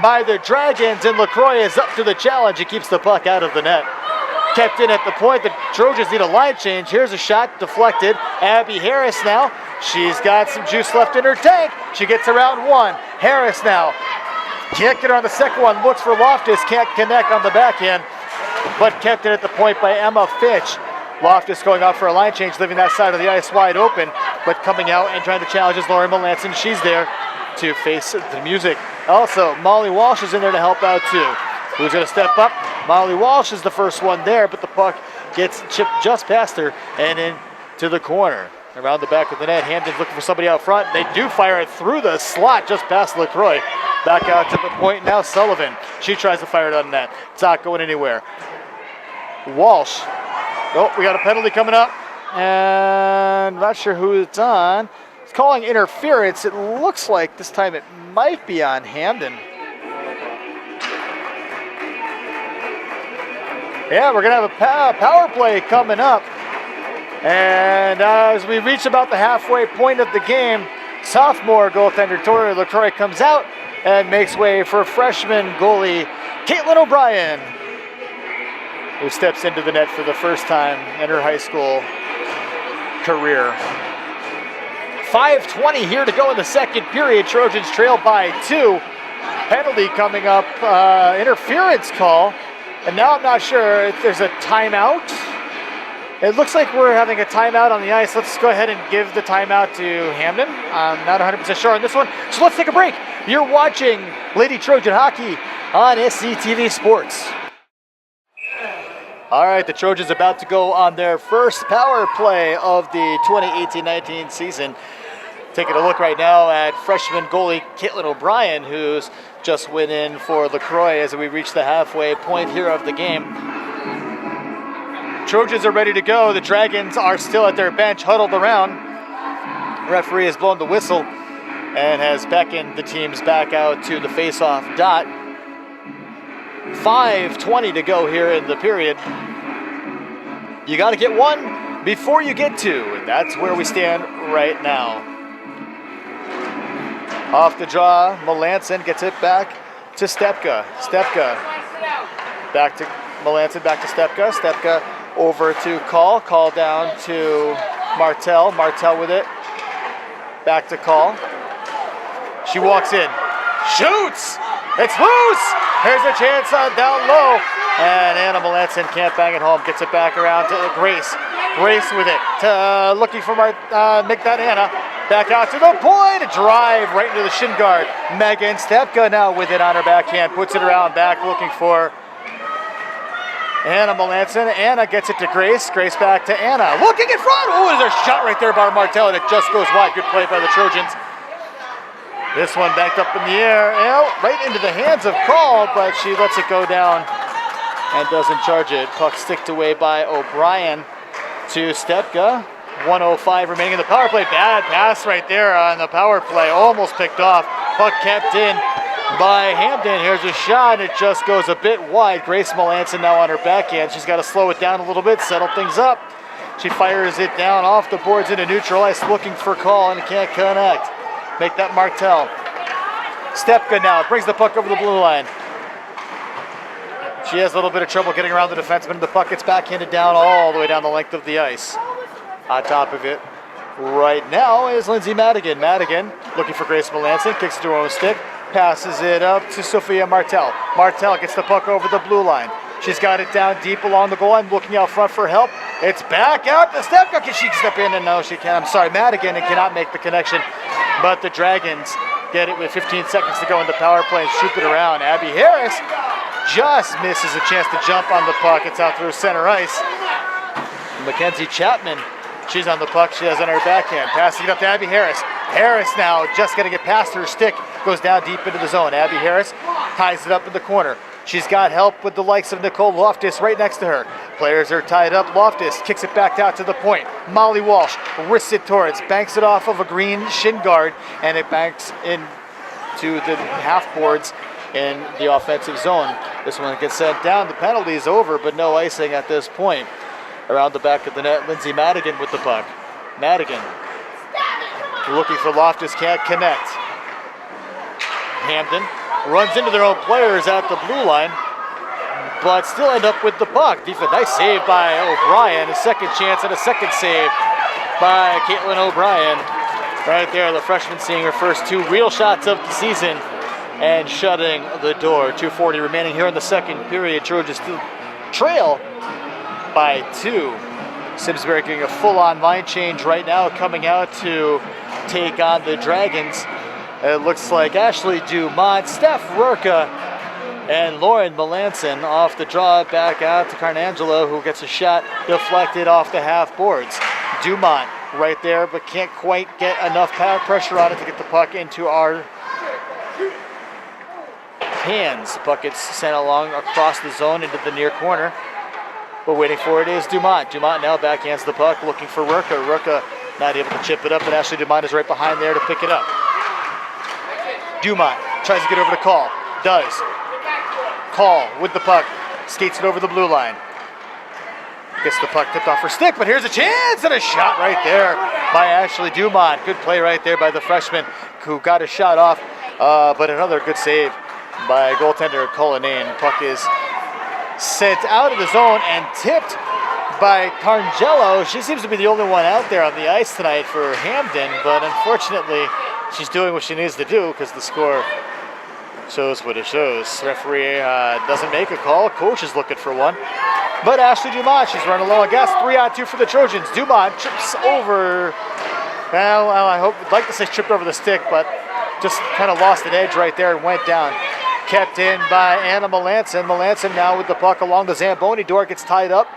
Speaker 1: by the Dragons, and LaCroix is up to the challenge. He keeps the puck out of the net. Kept in at the point. The Trojans need a line change. Here's a shot deflected. Abby Harris now. She's got some juice left in her tank. She gets around one. Harris now. Can't get her on the second one. Looks for Loftus. Can't connect on the backhand, but kept in at the point by Emma Fitch. Loftus going out for a line change, leaving that side of the ice wide open, but coming out and trying to challenge is Lauren Melanson. She's there to face the music. Also, Molly Walsh is in there to help out too. Who's going to step up? Molly Walsh is the first one there, but the puck gets chipped just past her and into the corner. Around the back of the net, Hamden's looking for somebody out front. They do fire it through the slot just past LaCroix. Back out to the point now, Sullivan. She tries to fire it on net. It's not going anywhere. Walsh. Oh, we got a penalty coming up, and I'm not sure who it's on. It's calling interference. It looks like this time it might be on Hamden. Yeah, we're going to have a power play coming up. And as we reach about the halfway point of the game, sophomore goaltender Tori LaCroix comes out and makes way for freshman goalie Caitlin O'Brien, who steps into the net for the first time in her high school career. 5:20 here to go in the second period. Trojans trail by 2. Penalty coming up, interference call. And now I'm not sure if there's a timeout. It looks like we're having a timeout on the ice. Let's go ahead and give the timeout to Hamden. I'm not 100% sure on this one. So let's take a break. You're watching Lady Trojan Hockey on SCTV Sports. All right, the Trojans about to go on their first power play of the 2018-19 season. Taking a look right now at freshman goalie Caitlin O'Brien, who's just went in for LaCroix as we reach the halfway point here of the game. Trojans are ready to go. The Dragons are still at their bench, huddled around. Referee has blown the whistle and has beckoned the teams back out to the face-off dot. 5:20 to go here in the period. You got to get one before you get two, and that's where we stand right now. Off the draw, Melanson gets it back to Stepka. Stepka back to Melanson, back to Stepka. Stepka over to Call. Call down to Martell. Martell with it. Back to Call. She walks in. Shoots! It's loose! Here's a chance down low. And Anna Melanson can't bang it home. Gets it back around to Grace. Grace with it. Looking for make that Anna. Back out to the point. A drive right into the shin guard. Megan Stepka now with it on her backhand. Puts it around back looking for Anna Melanson. Anna gets it to Grace. Grace back to Anna. Looking in front. Oh, there's a shot right there by Martell, and it just goes wide. Good play by the Trojans. This one backed up in the air. Right into the hands of Call, but she lets it go down and doesn't charge it. Puck sticked away by O'Brien to Stepka. 1:05 remaining in the power play. Bad pass right there on the power play. Almost picked off. Puck kept in by Hamden. Here's a shot. It just goes a bit wide. Grace Melanson now on her backhand. She's got to slow it down a little bit, settle things up. She fires it down off the boards into neutral ice, looking for call, and it can't connect. Make that Martell. Stepka now brings the puck over the blue line. She has a little bit of trouble getting around the defenseman. The puck gets backhanded down all the way down the length of the ice. On top of it right now is Lindsay Madigan. Madigan looking for Grace Melanson, kicks it to her own stick, passes it up to Sophia Martell. Martell gets the puck over the blue line. She's got it down deep along the goal line, looking out front for help. It's back out to Stepka. Can she step in? And no, she can't. I'm sorry, Madigan, and cannot make the connection. But the Dragons get it with 15 seconds to go in the power play and shoot it around. Abby Harris just misses a chance to jump on the puck. It's out through center ice. Mackenzie Chapman, she's on the puck. She has it on her backhand. Passing it up to Abby Harris. Harris now just going to get past her stick. Goes down deep into the zone. Abby Harris ties it up in the corner. She's got help with the likes of Nicole Loftus right next to her. Players are tied up. Loftus kicks it back out to the point. Molly Walsh wrists it towards, banks it off of a green shin guard, and it banks into the half boards in the offensive zone. This one gets sent down. The penalty is over, but no icing at this point. Around the back of the net, Lindsay Madigan with the puck. Madigan looking for Loftus, can't connect. Hamden runs into their own players at the blue line, but still end up with the puck. Nice save by O'Brien. A second chance and a second save by Caitlin O'Brien. Right there, the freshman seeing her first two real shots of the season and shutting the door. 2:40 remaining here in the second period. Trojans still trail by 2. Simsbury getting a full-on line change right now, coming out to take on the Dragons. It looks like Ashley Dumont, Steph Rurka, and Lauren Melanson off the draw, back out to Carnangelo, who gets a shot deflected off the half boards. Dumont right there, but can't quite get enough pressure on it to get the puck into our hands. Puck gets sent along across the zone into the near corner, but waiting for it is Dumont. Dumont now backhands the puck, looking for Rurka. Rurka not able to chip it up, and Ashley Dumont is right behind there to pick it up. Dumont tries to get over to Call. Does. Call with the puck. Skates it over the blue line. Gets the puck tipped off her stick, but here's a chance and a shot right there by Ashley Dumont. Good play right there by the freshman who got a shot off, but another good save by goaltender Cullinane. Puck is sent out of the zone and tipped by Carnangelo. She seems to be the only one out there on the ice tonight for Hamden, but unfortunately, she's doing what she needs to do because the score shows what it shows. Referee doesn't make a call. Coach is looking for one. But Ashley Dumont, she's running low on gas. 3-on-2 for the Trojans. Dumont trips over. Well, I'd like to say tripped over the stick, but just kind of lost an edge right there and went down. Kept in by Anna Melanson. Melanson now with the puck along the Zamboni door, gets tied up.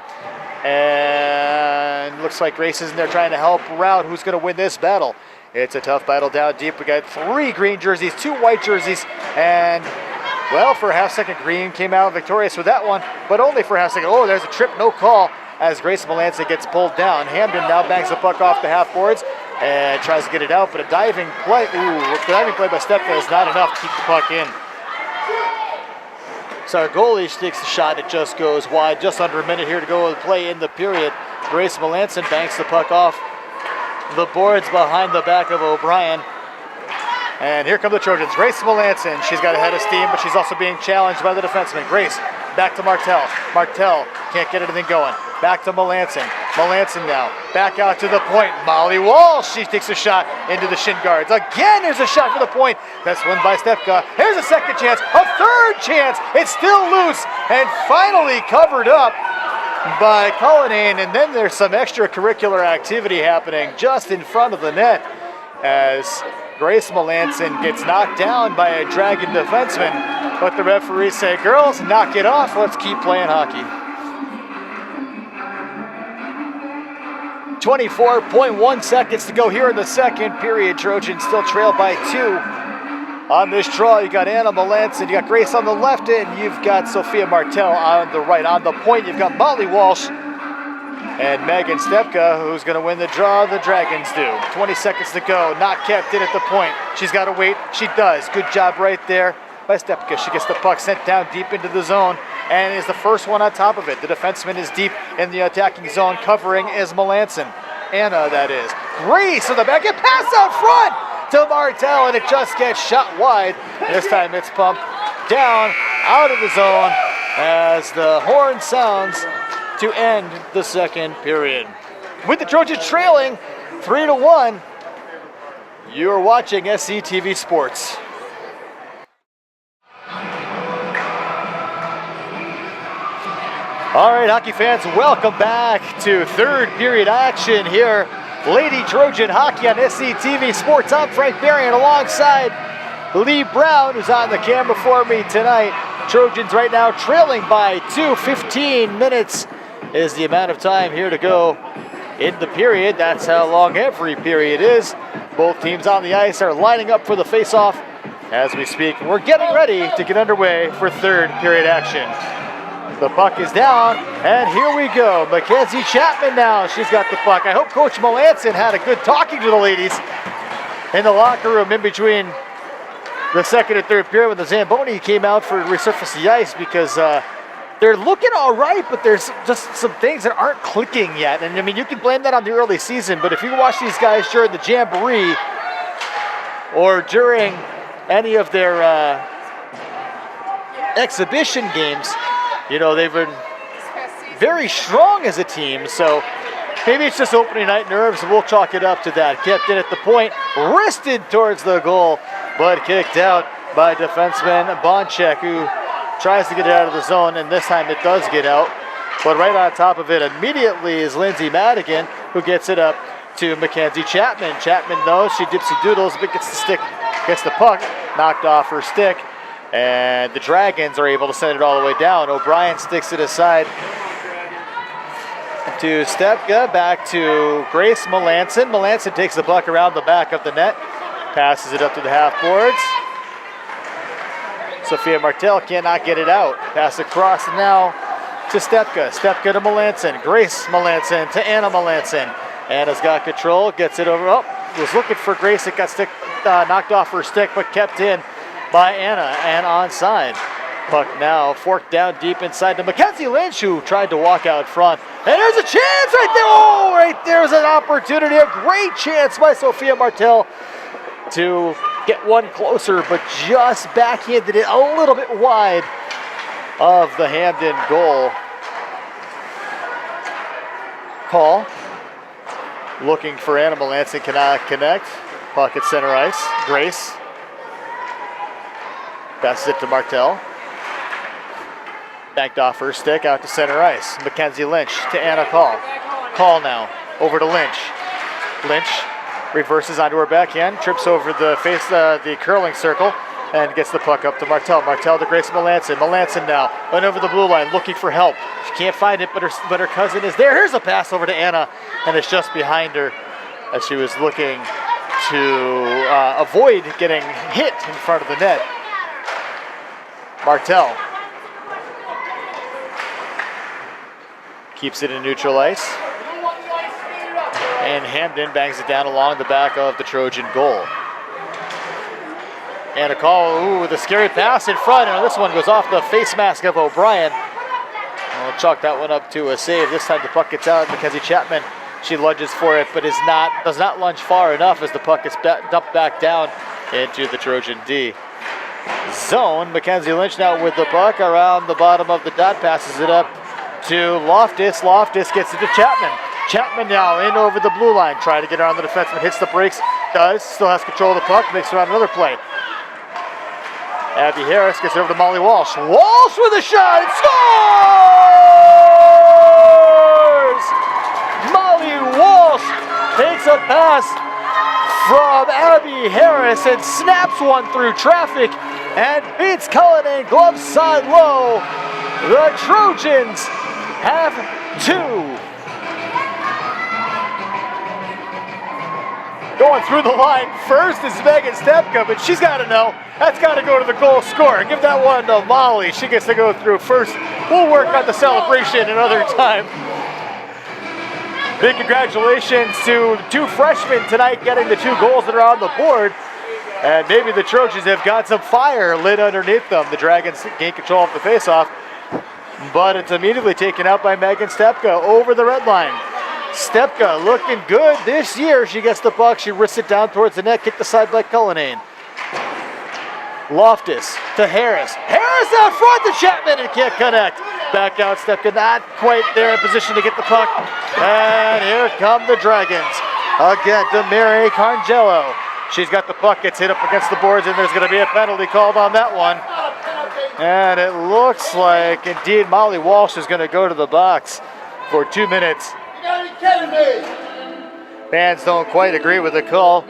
Speaker 1: And looks like Grace is in there trying to help route who's going to win this battle. It's a tough battle down deep. We got 3 green jerseys, 2 white jerseys, and, well, for a half second, Green came out victorious with that one, but only for a half second. Oh, there's a trip, no call, as Grace Melanson gets pulled down. Hamden now bangs the puck off the half boards and tries to get it out, but a diving play, diving play by Stepka is not enough to keep the puck in. So our goalie takes the shot, it just goes wide. Just under a minute here to go with play in the period. Grace Melanson banks the puck off the boards behind the back of O'Brien. And here come the Trojans. Grace Melanson, she's got a head of steam, but she's also being challenged by the defenseman. Grace, back to Martell. Martell can't get anything going. Back to Melanson. Melanson now, back out to the point. Molly Walsh, she takes a shot into the shin guards. Again, there's a shot for the point. That's won by Stepka. Here's a second chance, a third chance. It's still loose and finally covered up by Cullinane, and then there's some extracurricular activity happening just in front of the net as Grace Melanson gets knocked down by a Dragon defenseman, but the referees say, girls, knock it off, let's keep playing hockey. 24.1 seconds to go here in the second period. Trojans still trail by 2. On this draw, you got Anna Melanson, you got Grace on the left end, you've got Sophia Martell on the right. On the point, you've got Molly Walsh and Megan Stepka, who's going to win the draw. The Dragons do. 20 seconds to go, not kept in at the point. She's got to wait. She does. Good job right there by Stepka. She gets the puck sent down deep into the zone. and is the first one on top of it. The defenseman is deep in the attacking zone, covering is Melanson. Anna, that is. Grace on the back, and pass out front to Martel, and it just gets shot wide. This time it's pumped down, out of the zone, as the horn sounds to end the second period. With the Trojans trailing 3-1, you're watching SCTV Sports. All right, hockey fans, welcome back to third period action here. Lady Trojan Hockey on SCTV Sports. I'm Frank Berrien alongside Lee Brown, who's on the camera for me tonight. Trojans right now trailing by 2. 15 minutes is the amount of time here to go in the period. That's how long every period is. Both teams on the ice are lining up for the face-off as we speak. We're getting ready to get underway for third period action. The puck is down, and here we go. Mackenzie Chapman now, she's got the puck. I hope Coach Melanson had a good talking to the ladies in the locker room in between the second and third period when the Zamboni came out for resurface the ice, because they're looking all right, but there's just some things that aren't clicking yet. And I mean, you can blame that on the early season, but if you watch these guys during the Jamboree or during any of their exhibition games, you know, they've been very strong as a team. So maybe it's just opening night nerves, and we'll chalk it up to that. Kept in at the point, wristed towards the goal, but kicked out by defenseman Bonchek, who tries to get it out of the zone, and this time it does get out. But right on top of it immediately is Lindsay Madigan, who gets it up to Mackenzie Chapman. Chapman knows she dipsy doodles, but gets the puck knocked off her stick, and the Dragons are able to send it all the way down. O'Brien sticks it aside to Stepka, back to Grace Melanson. Melanson takes the puck around the back of the net, passes it up to the half boards. Sophia Martel cannot get it out. Pass across now to Stepka. Stepka to Melanson. Grace Melanson to Anna Melanson. Anna's got control, gets it over. Oh, was looking for Grace. It got knocked off her stick, but kept in by Anna, and onside. Puck now forked down deep inside to Mackenzie Lynch, who tried to walk out front. And there's a chance right there. Oh, right there's an opportunity. A great chance by Sophia Martel to get one closer, but just backhanded it a little bit wide of the Hamden goal. Call. Looking for Anna Melanson, cannot connect. Puck at center ice. Grace passes it to Martel. Backed off her stick out to center ice. Mackenzie Lynch to Anna Call. Call now over to Lynch. Lynch reverses onto her backhand, trips over the curling circle, and gets the puck up to Martel. Martel to Grace Melanson. Melanson now went over the blue line looking for help. She can't find it, but her cousin is there. Here's a pass over to Anna, and it's just behind her as she was looking to avoid getting hit in front of the net. Martel keeps it in neutral ice, and Hamden bangs it down along the back of the Trojan goal. And a call, ooh, the scary pass in front, and this one goes off the face mask of O'Brien. We'll chalk that one up to a save. This time the puck gets out. Mackenzie Chapman, she lunges for it, but does not lunge far enough as the puck gets dumped back down into the Trojan D zone. Mackenzie Lynch now with the puck around the bottom of the dot, passes it up to Loftus. Loftus gets it to Chapman. Chapman now in over the blue line, trying to get around the defenseman, hits the brakes, still has control of the puck, makes around another play. Abby Harris gets it over to Molly Walsh. Walsh with a shot, and scores! Molly Walsh takes a pass from Abby Harris and snaps one through traffic and beats Cullinan glove side low. The Trojans have two. Going through the line first is Megan Stepka, but she's got to know that's got to go to the goal scorer. Give that one to Molly. She gets to go through first. We'll work on the celebration another time. Big congratulations to two freshmen tonight getting the two goals that are on the board. And maybe the Trojans have got some fire lit underneath them. The Dragons gain control of the faceoff. but it's immediately taken out by Megan Stepka over the red line. Stepka looking good this year. She gets the puck. She wrists it down towards the net. Kicked aside by Cullinane. Loftus to Harris. Harris out front to Chapman and can't connect. Back out Stepka, not quite there in position to get the puck. And here come the Dragons. Again to Mary Carangelo. She's got the puck, gets hit up against the boards, and there's going to be a penalty called on that one. And it looks like indeed Molly Walsh is going to go to the box for 2 minutes. Fans don't quite agree with the call,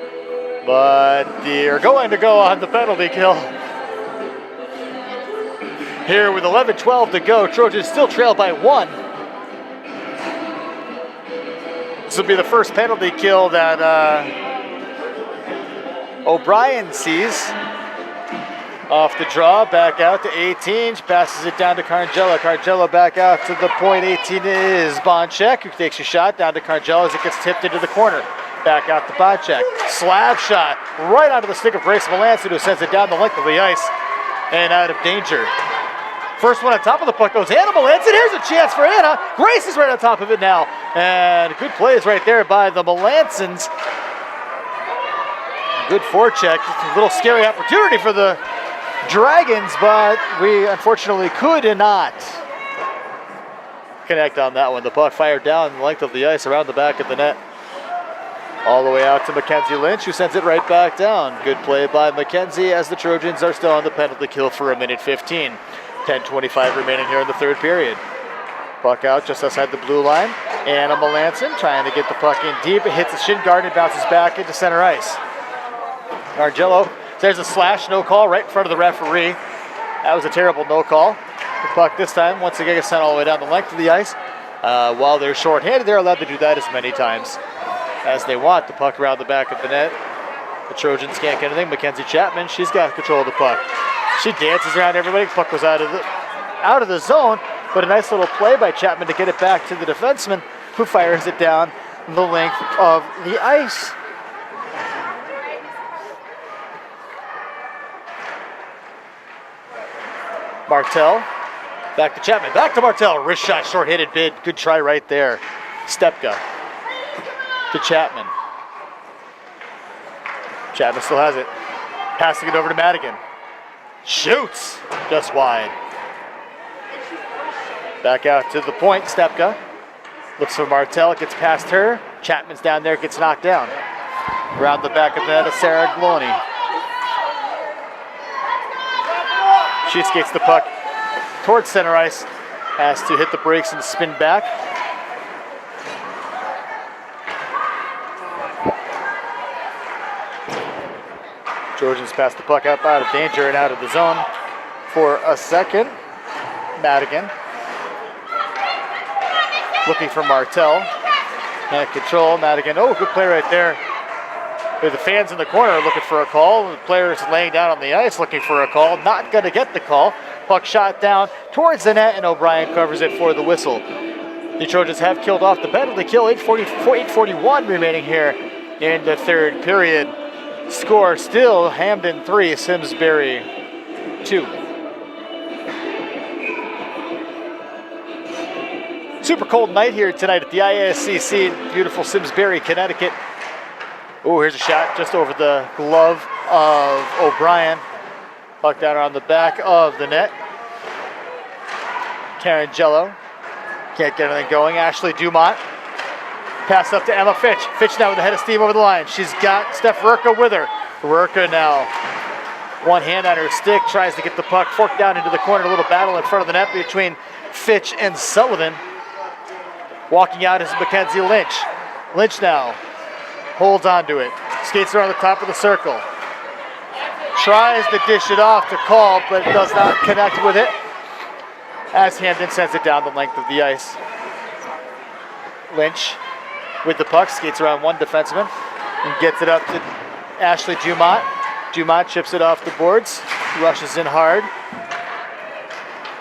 Speaker 1: but they're going to go on the penalty kill. Here with 11:12 to go, Trojans still trail by 1. This will be the first penalty kill that O'Brien sees. Off the draw, back out to 18. She passes it down to Carangelo. Carangelo back out to the point. 18 is Bonchek, who takes a shot down to Carangelo as it gets tipped into the corner. Back out to Bonchek. Slap shot right onto the stick of Grace Melanson, who sends it down the length of the ice and out of danger. First one on top of the puck goes Anna Melanson. Here's a chance for Anna. Grace is right on top of it now. And good plays right there by the Melansons. Good forecheck. It's a little scary opportunity for the Dragons, but we unfortunately could not connect on that one. The puck fired down the length of the ice around the back of the net. All the way out to Mackenzie Lynch, who sends it right back down. Good play by Mackenzie as the Trojans are still on the penalty kill for 1:15. 10:25 remaining here in the third period. Puck out just outside the blue line. Anna Melanson trying to get the puck in deep. It hits the shin guard and bounces back into center ice. Carangelo, there's a slash, no call right in front of the referee. That was a terrible no call. The puck this time once again gets sent all the way down the length of the ice. While they're shorthanded, they're allowed to do that as many times as they want. The puck around the back of the net. The Trojans can't get anything. Mackenzie Chapman, she's got control of the puck. She dances around everybody. The puck goes out of the zone, but a nice little play by Chapman to get it back to the defenseman, who fires it down the length of the ice. Martel, back to Chapman, back to Martel, wrist shot, short-handed bid, good try right there. Stepka to Chapman. Chapman still has it, passing it over to Madigan. Shoots, just wide. Back out to the point, Stepka. Looks for Martel, gets past her. Chapman's down there, gets knocked down. Around the back of the net of Sarah Gloney. She skates the puck towards center ice, has to hit the brakes and spin back. Trojans pass the puck out of danger and out of the zone for a second. Madigan looking for Martel. Can't control. Madigan, oh, good play right there. The fans in the corner are looking for a call. The players laying down on the ice looking for a call. Not going to get the call. Puck shot down towards the net, and O'Brien covers it for the whistle. The Trojans have killed off the penalty kill. 8:41 remaining here in the third period. Score still Hamden 3, Simsbury 2. Super cold night here tonight at the ISCC in beautiful Simsbury, Connecticut. Oh, here's a shot just over the glove of O'Brien. Puck down around the back of the net. Carangelo can't get anything going. Ashley Dumont. Pass up to Emma Fitch. Fitch now with a head of steam over the line. She's got Steph Rurka with her. Rurka now, one hand on her stick, tries to get the puck forked down into the corner. A little battle in front of the net between Fitch and Sullivan. Walking out is Mackenzie Lynch. Lynch now holds on to it. Skates around the top of the circle. Tries to dish it off to Call, but does not connect with it as Hamden sends it down the length of the ice. Lynch with the puck, skates around one defenseman and gets it up to Ashley Dumont. Dumont chips it off the boards, rushes in hard.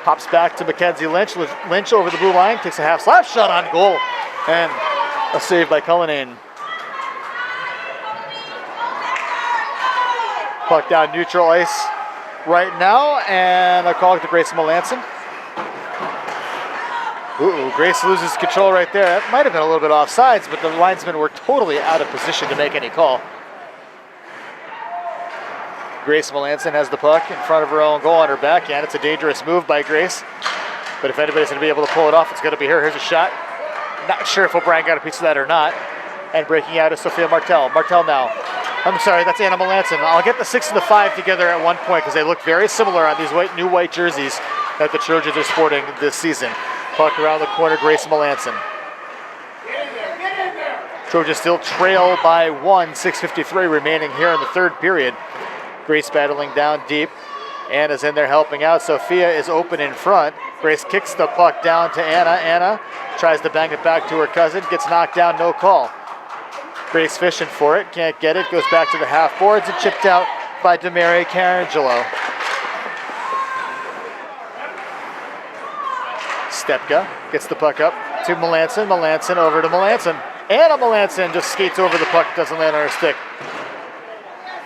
Speaker 1: Pops back to Mackenzie Lynch. Lynch over the blue line, takes a half slap shot on goal, and a save by Cullinane. Puck down neutral ice right now, and a call to Grace Melanson. Ooh, Grace loses control right there. That might have been a little bit offsides, but the linesmen were totally out of position to make any call. Grace Melanson has the puck in front of her own goal on her backhand. It's a dangerous move by Grace, but if anybody's going to be able to pull it off, it's going to be her. Here's a shot. Not sure if O'Brien got a piece of that or not. And breaking out is Sophia Martel. Martel now. I'm sorry, that's Anna Melanson. I'll get the 6 and the 5 together at one point because they look very similar on these new white jerseys that the Trojans are sporting this season. Puck around the corner, Grace Melanson. Trojans still trail by 1, 6:53 remaining here in the third period. Grace battling down deep. Anna's in there helping out. Sophia is open in front. Grace kicks the puck down to Anna. Anna tries to bang it back to her cousin. Gets knocked down, no call. Grace fishing for it, can't get it. Goes back to the half boards and chipped out by Demary Carangelo. Stepka gets the puck up to Melanson. Melanson over to Melanson. Anna Melanson just skates over the puck, doesn't land on her stick.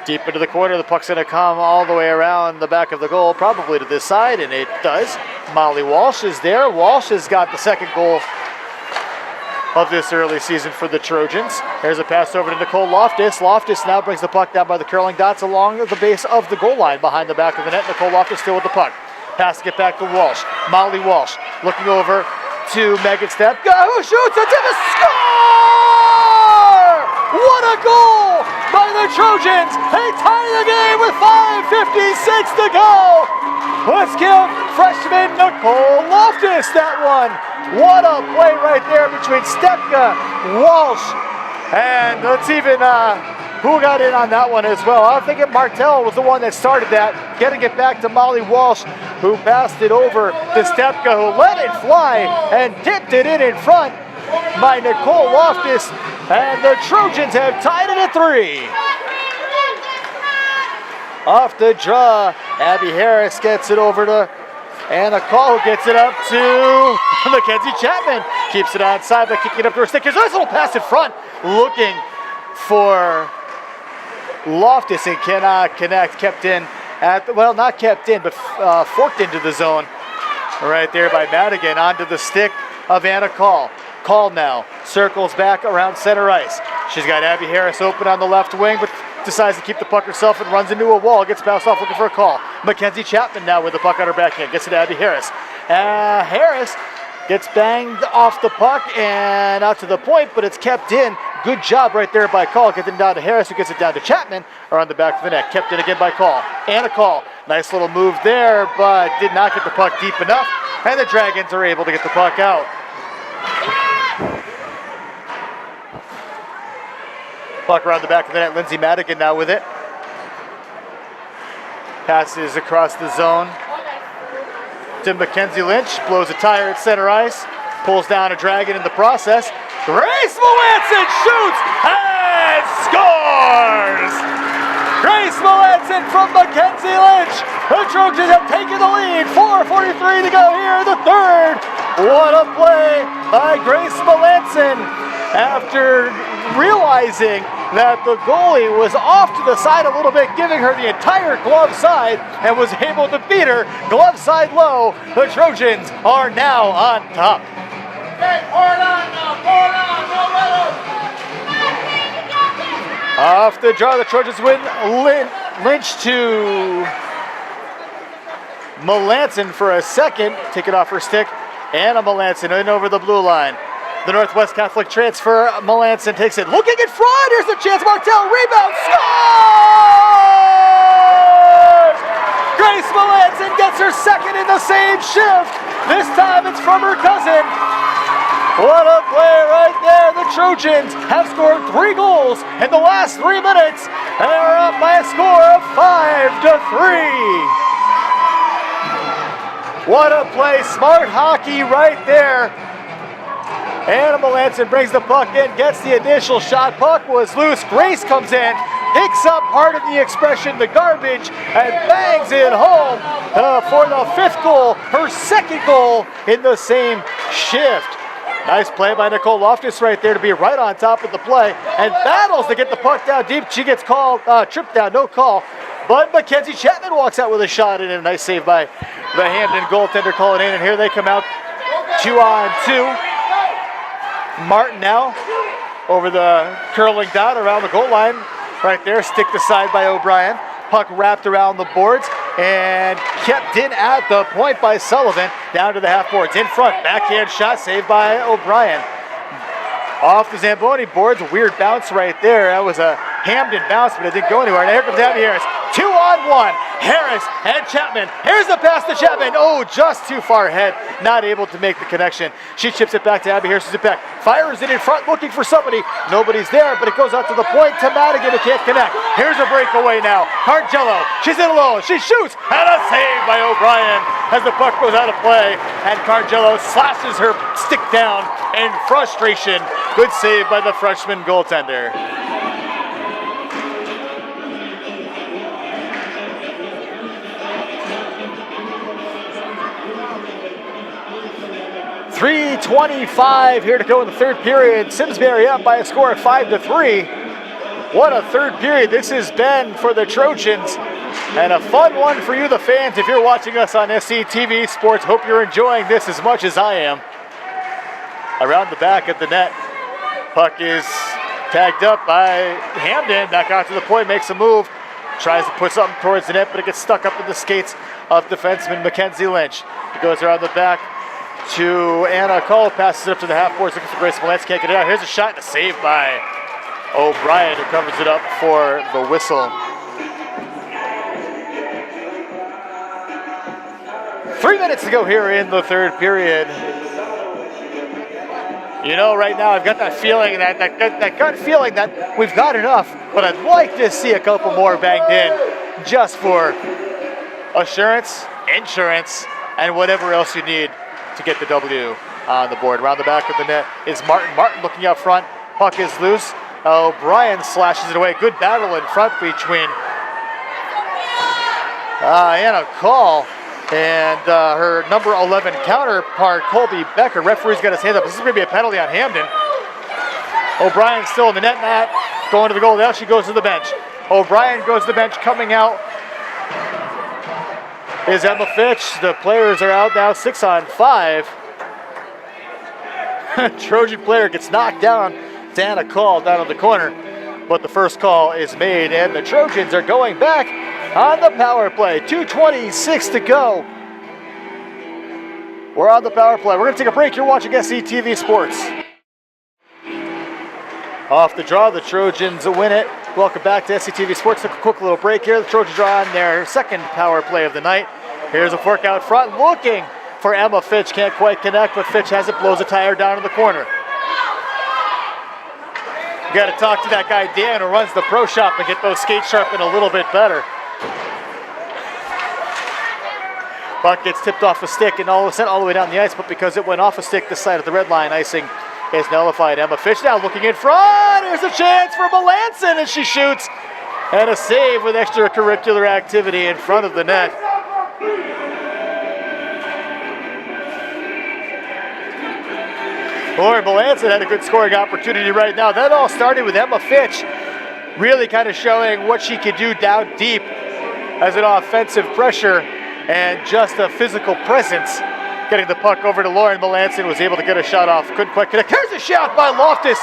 Speaker 1: Deep into the corner, the puck's going to come all the way around the back of the goal, probably to this side, and it does. Molly Walsh is there. Walsh has got the second goal of this early season for the Trojans. There's a pass over to Nicole Loftus. Loftus now brings the puck down by the curling dots along the base of the goal line behind the back of the net. Nicole Loftus still with the puck. Pass to get back to Walsh. Molly Walsh looking over to Megan Stepka, who shoots it to the score! What a goal by the Trojans! They tie the game with 5:56 to go! Let's give freshman Nicole Loftus that one. What a play right there between Stepka, Walsh, and let's even, who got in on that one as well? I think Martel was the one that started that, getting it back to Molly Walsh, who passed it over to Stepka, who let it fly and tipped it in front by Nicole Loftus, and the Trojans have tied it at 3. Off the draw, Abby Harris gets it over to Anna Call, who gets it up to Mackenzie Chapman. Keeps it outside by kicking it up to her stick. There's a nice little pass in front, looking for Loftus and cannot connect. Kept in at, well, not kept in, but forked into the zone right there by Madigan onto the stick of Anna Call. Call now circles back around center ice. She's got Abby Harris open on the left wing, but decides to keep the puck herself and runs into a wall. Gets bounced off looking for a call. Mackenzie Chapman now with the puck on her backhand. Gets it to Abby Harris. Harris gets banged off the puck and out to the point, but it's kept in. Good job right there by Call. Getting it down to Harris, who gets it down to Chapman, or on the back of the net. Kept in again by Call. Anna Call. Nice little move there, but did not get the puck deep enough. And the Dragons are able to get the puck out. Puck around the back of the net. Lindsay Madigan now with it. Passes across the zone to Mackenzie Lynch. Blows a tire at center ice. Pulls down a Dragon in the process. Grace Melanson shoots and scores! Grace Melanson from Mackenzie Lynch. The Trojans have taken the lead. 4:43 to go here in the third. What a play by Grace Melanson after realizing that the goalie was off to the side a little bit, giving her the entire glove side, and was able to beat her glove side low. The Trojans are now on top.
Speaker 2: Okay, pour it on now, pour it on, no middle.
Speaker 1: Off the draw, the Trojans win. Lynch to Melanson for a second. Take it off her stick. Anna Melanson in over the blue line. The Northwest Catholic transfer, Melanson takes it. Looking in front, here's the chance. Martel rebound, scores! Grace Melanson gets her second in the same shift. This time it's from her cousin. What a play right there. The Trojans have scored 3 goals in the last 3 minutes. And they're up by a score of 5-3. What a play, smart hockey right there. Anna Melanson brings the puck in, gets the initial shot. Puck was loose. Grace comes in, picks up, part of the expression, the garbage, and bangs it home for the 5th goal, her 2nd goal in the same shift. Nice play by Nicole Loftus right there to be right on top of the play and battles to get the puck down deep. She gets called, tripped down, no call. But Mackenzie Chapman walks out with a shot and a nice save by the Hamden goaltender calling in. And here they come out 2-on-2. Martin now over the curling dot around the goal line. Right there, sticked aside by O'Brien. Puck wrapped around the boards and kept in at the point by Sullivan. Down to the half boards. In front, backhand shot saved by O'Brien. Off the Zamboni boards, a weird bounce right there. That was a Hamden bounce, but it didn't go anywhere. Now here comes Abby Harris. 2-on-1. Harris and Chapman. Here's the pass to Chapman. Oh, just too far ahead. Not able to make the connection. She chips it back to Abby Harris. It back. Fires it in front, looking for somebody. Nobody's there, but it goes out to the point to Madigan, who can't connect. Here's a breakaway now. Cargello. She's in alone. She shoots. And a save by O'Brien as the puck goes out of play. And Cargello slashes her stick down in frustration. Good save by the freshman goaltender. 3:25 here to go in the third period. Simsbury up by a score of 5-3. What a third period this has been for the Trojans. And a fun one for you, the fans, if you're watching us on SCTV Sports. Hope you're enjoying this as much as I am. Around the back of the net. Puck is tagged up by Hamden. Back out to the point, makes a move. Tries to put something towards the net, but it gets stuck up in the skates of defenseman Mackenzie Lynch. It goes around the back to Anna Cole, passes it up to the half boards, looking for Grace Molence, can't get it out. Here's a shot and a save by O'Brien, who covers it up for the whistle. 3 minutes to go here in the third period. You know, right now I've got that feeling, that gut feeling that we've got enough, but I'd like to see a couple more banged in just for assurance, insurance, and whatever else you need to get the W on the board. Around the back of the net is Martin. Martin looking out front. Puck is loose. O'Brien slashes it away. Good battle in front between Anna Call and her number 11 counterpart, Colby Becker. Referee's got his hand up. This is going to be a penalty on Hamden. O'Brien still in the net mat, going to the goal. Now she goes to the bench. O'Brien goes to the bench. Coming out is Emma Fitch. The players are out now, 6-on-5. Trojan player gets knocked down. Dana Call down in the corner, but the first call is made, and the Trojans are going back on the power play. 2:26 to go. We're on the power play. We're going to take a break. You're watching SCTV Sports. Off the draw, the Trojans win it. Welcome back to SCTV Sports. Took a quick little break here. The Trojans are on their second power play of the night. Here's a fork out front, looking for Emma Fitch. Can't quite connect, but Fitch has it, blows a tire down in the corner. You got to talk to that guy Dan who runs the pro shop and get those skates sharpened a little bit better. Puck gets tipped off a stick and all the way down the ice, but because it went off a stick this side of the red line, icing is nullified. Emma Fitch now looking in front. Here's a chance for Melanson, and she shoots. And a save with extracurricular activity in front of the net. Lauren Melanson had a good scoring opportunity right now. That all started with Emma Fitch really kind of showing what she could do down deep as an offensive pressure and just a physical presence. Getting the puck over to Lauren Melanson, was able to get a shot off. Couldn't quite connect. Here's a shot by Loftus.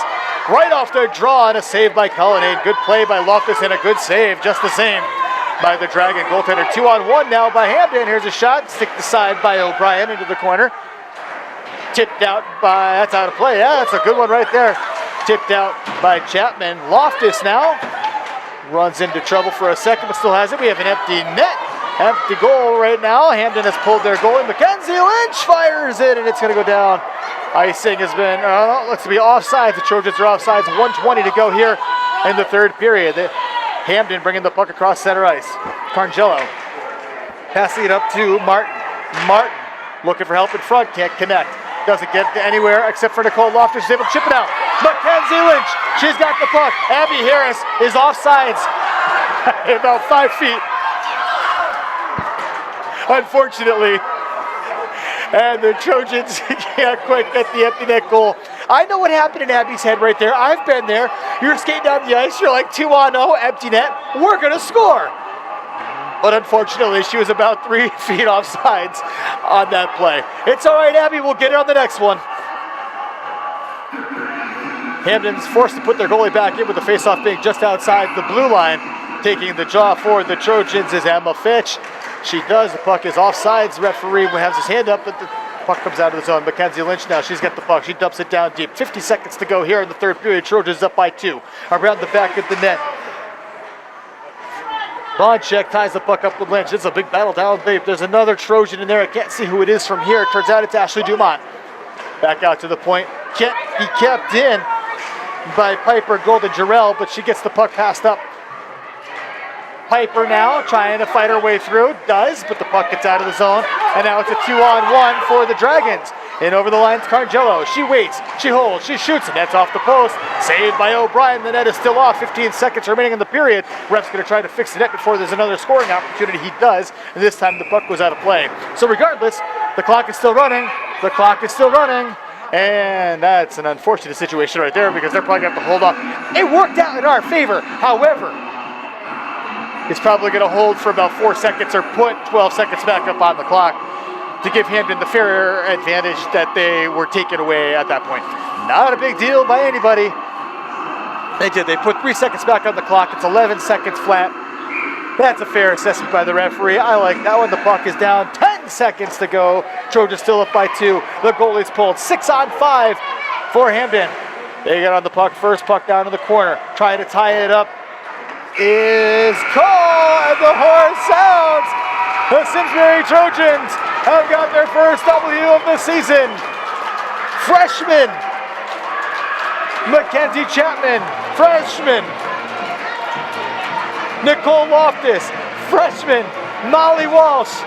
Speaker 1: Right off the draw, and a save by Cullinane. Good play by Loftus and a good save, just the same, by the Dragon goaltender. 2-on-1 now by Hamden. Here's a shot, sticked aside by O'Brien into the corner. Tipped out by, that's out of play. Yeah, that's a good one right there. Tipped out by Chapman. Loftus now runs into trouble for a second, but still has it. We have an empty net. Empty goal right now. Hamden has pulled their goal. Mackenzie Lynch fires it, and it's going to go down. Icing has been, looks to be offsides. The Trojans are offsides. 1:20 to go here in the third period. Hamden bringing the puck across center ice. Cargello passing it up to Martin. Martin looking for help in front. Can't connect. Doesn't get anywhere except for Nicole Loftus. She's able to chip it out. Mackenzie Lynch. She's got the puck. Abby Harris is offsides. About 5 feet. Unfortunately. And the Trojans can't quite get the empty net goal. I know what happened in Abby's head right there. I've been there. You're skating down the ice. You're like 2-on-0, empty net. We're going to score. But unfortunately, she was about 3 feet offsides on that play. It's all right, Abby. We'll get it on the next one. Hamden's forced to put their goalie back in with the faceoff being just outside the blue line. Taking the draw for the Trojans is Emma Fitch. She does. The puck is offsides. The referee has his hand up, but the puck comes out of the zone. Mackenzie Lynch now. She's got the puck. She dumps it down deep. 50 seconds to go here in the third period. Trojans up by 2. Around the back of the net. Bonchek ties the puck up with Lynch. It's a big battle down deep. There's another Trojan in there. I can't see who it is from here. It turns out it's Ashley Dumont. Back out to the point. He kept in by Piper Golden Jarrell, but she gets the puck passed up. Piper now trying to fight her way through. Does, but the puck gets out of the zone. And now it's a 2-on-1 for the Dragons. In over the lines, Carangelo. She waits, she holds, she shoots, and that's off the post. Saved by O'Brien. The net is still off. 15 seconds remaining in the period. Ref's going to try to fix the net before there's another scoring opportunity. He does, and this time the puck goes out of play. So regardless, the clock is still running. The clock is still running. And that's an unfortunate situation right there because they're probably going to have to hold off. It worked out in our favor. However, it's probably going to hold for about 4 seconds or put 12 seconds back up on the clock to give Hamden the fair advantage that they were taken away at that point. Not a big deal by anybody. They did. They put 3 seconds back on the clock. It's 11 seconds flat. That's a fair assessment by the referee. I like that one. The puck is down. 10 seconds to go. Trojans still up by 2. The goalie's pulled. 6-on-5 for Hamden. They get on the puck first. Puck down to the corner. Trying to tie it up is called, and the horn sounds. The Simsbury Trojans have got their first W of the season. Freshman Mackenzie Chapman. Freshman Nicole Loftus. Freshman Molly Walsh.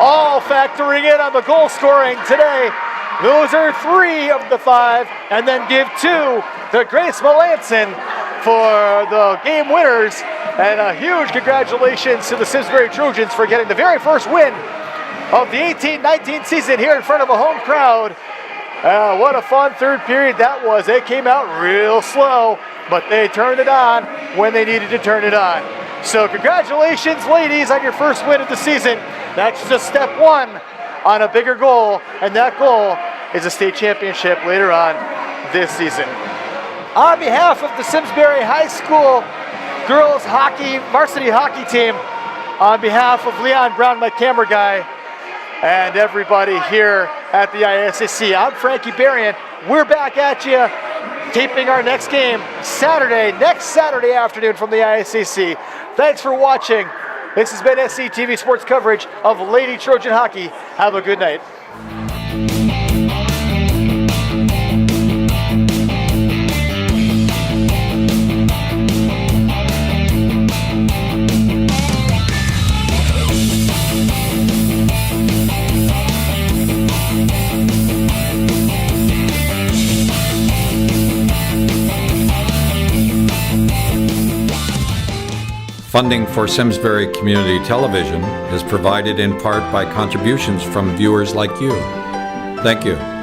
Speaker 1: All factoring in on the goal scoring today. Those are 3 of the 5. And then give 2 to Grace Melanson for the game winners. And a huge congratulations to the Simsbury Trojans for getting the very first win of the 18-19 season here in front of a home crowd. What a fun third period that was. They came out real slow, but they turned it on when they needed to turn it on. So congratulations, ladies, on your first win of the season. That's just step 1 on a bigger goal, and that goal is a state championship later on this season. On behalf of the Simsbury High School girls hockey, varsity hockey team, on behalf of Leon Brown, my camera guy, and everybody here at the ISAC, I'm Frankie Berrien. We're back at you, taping our next game next Saturday afternoon from the ISAC. Thanks for watching. This has been SCTV Sports coverage of Lady Trojan Hockey. Have a good night.
Speaker 3: Funding for Simsbury Community Television is provided in part by contributions from viewers like you. Thank you.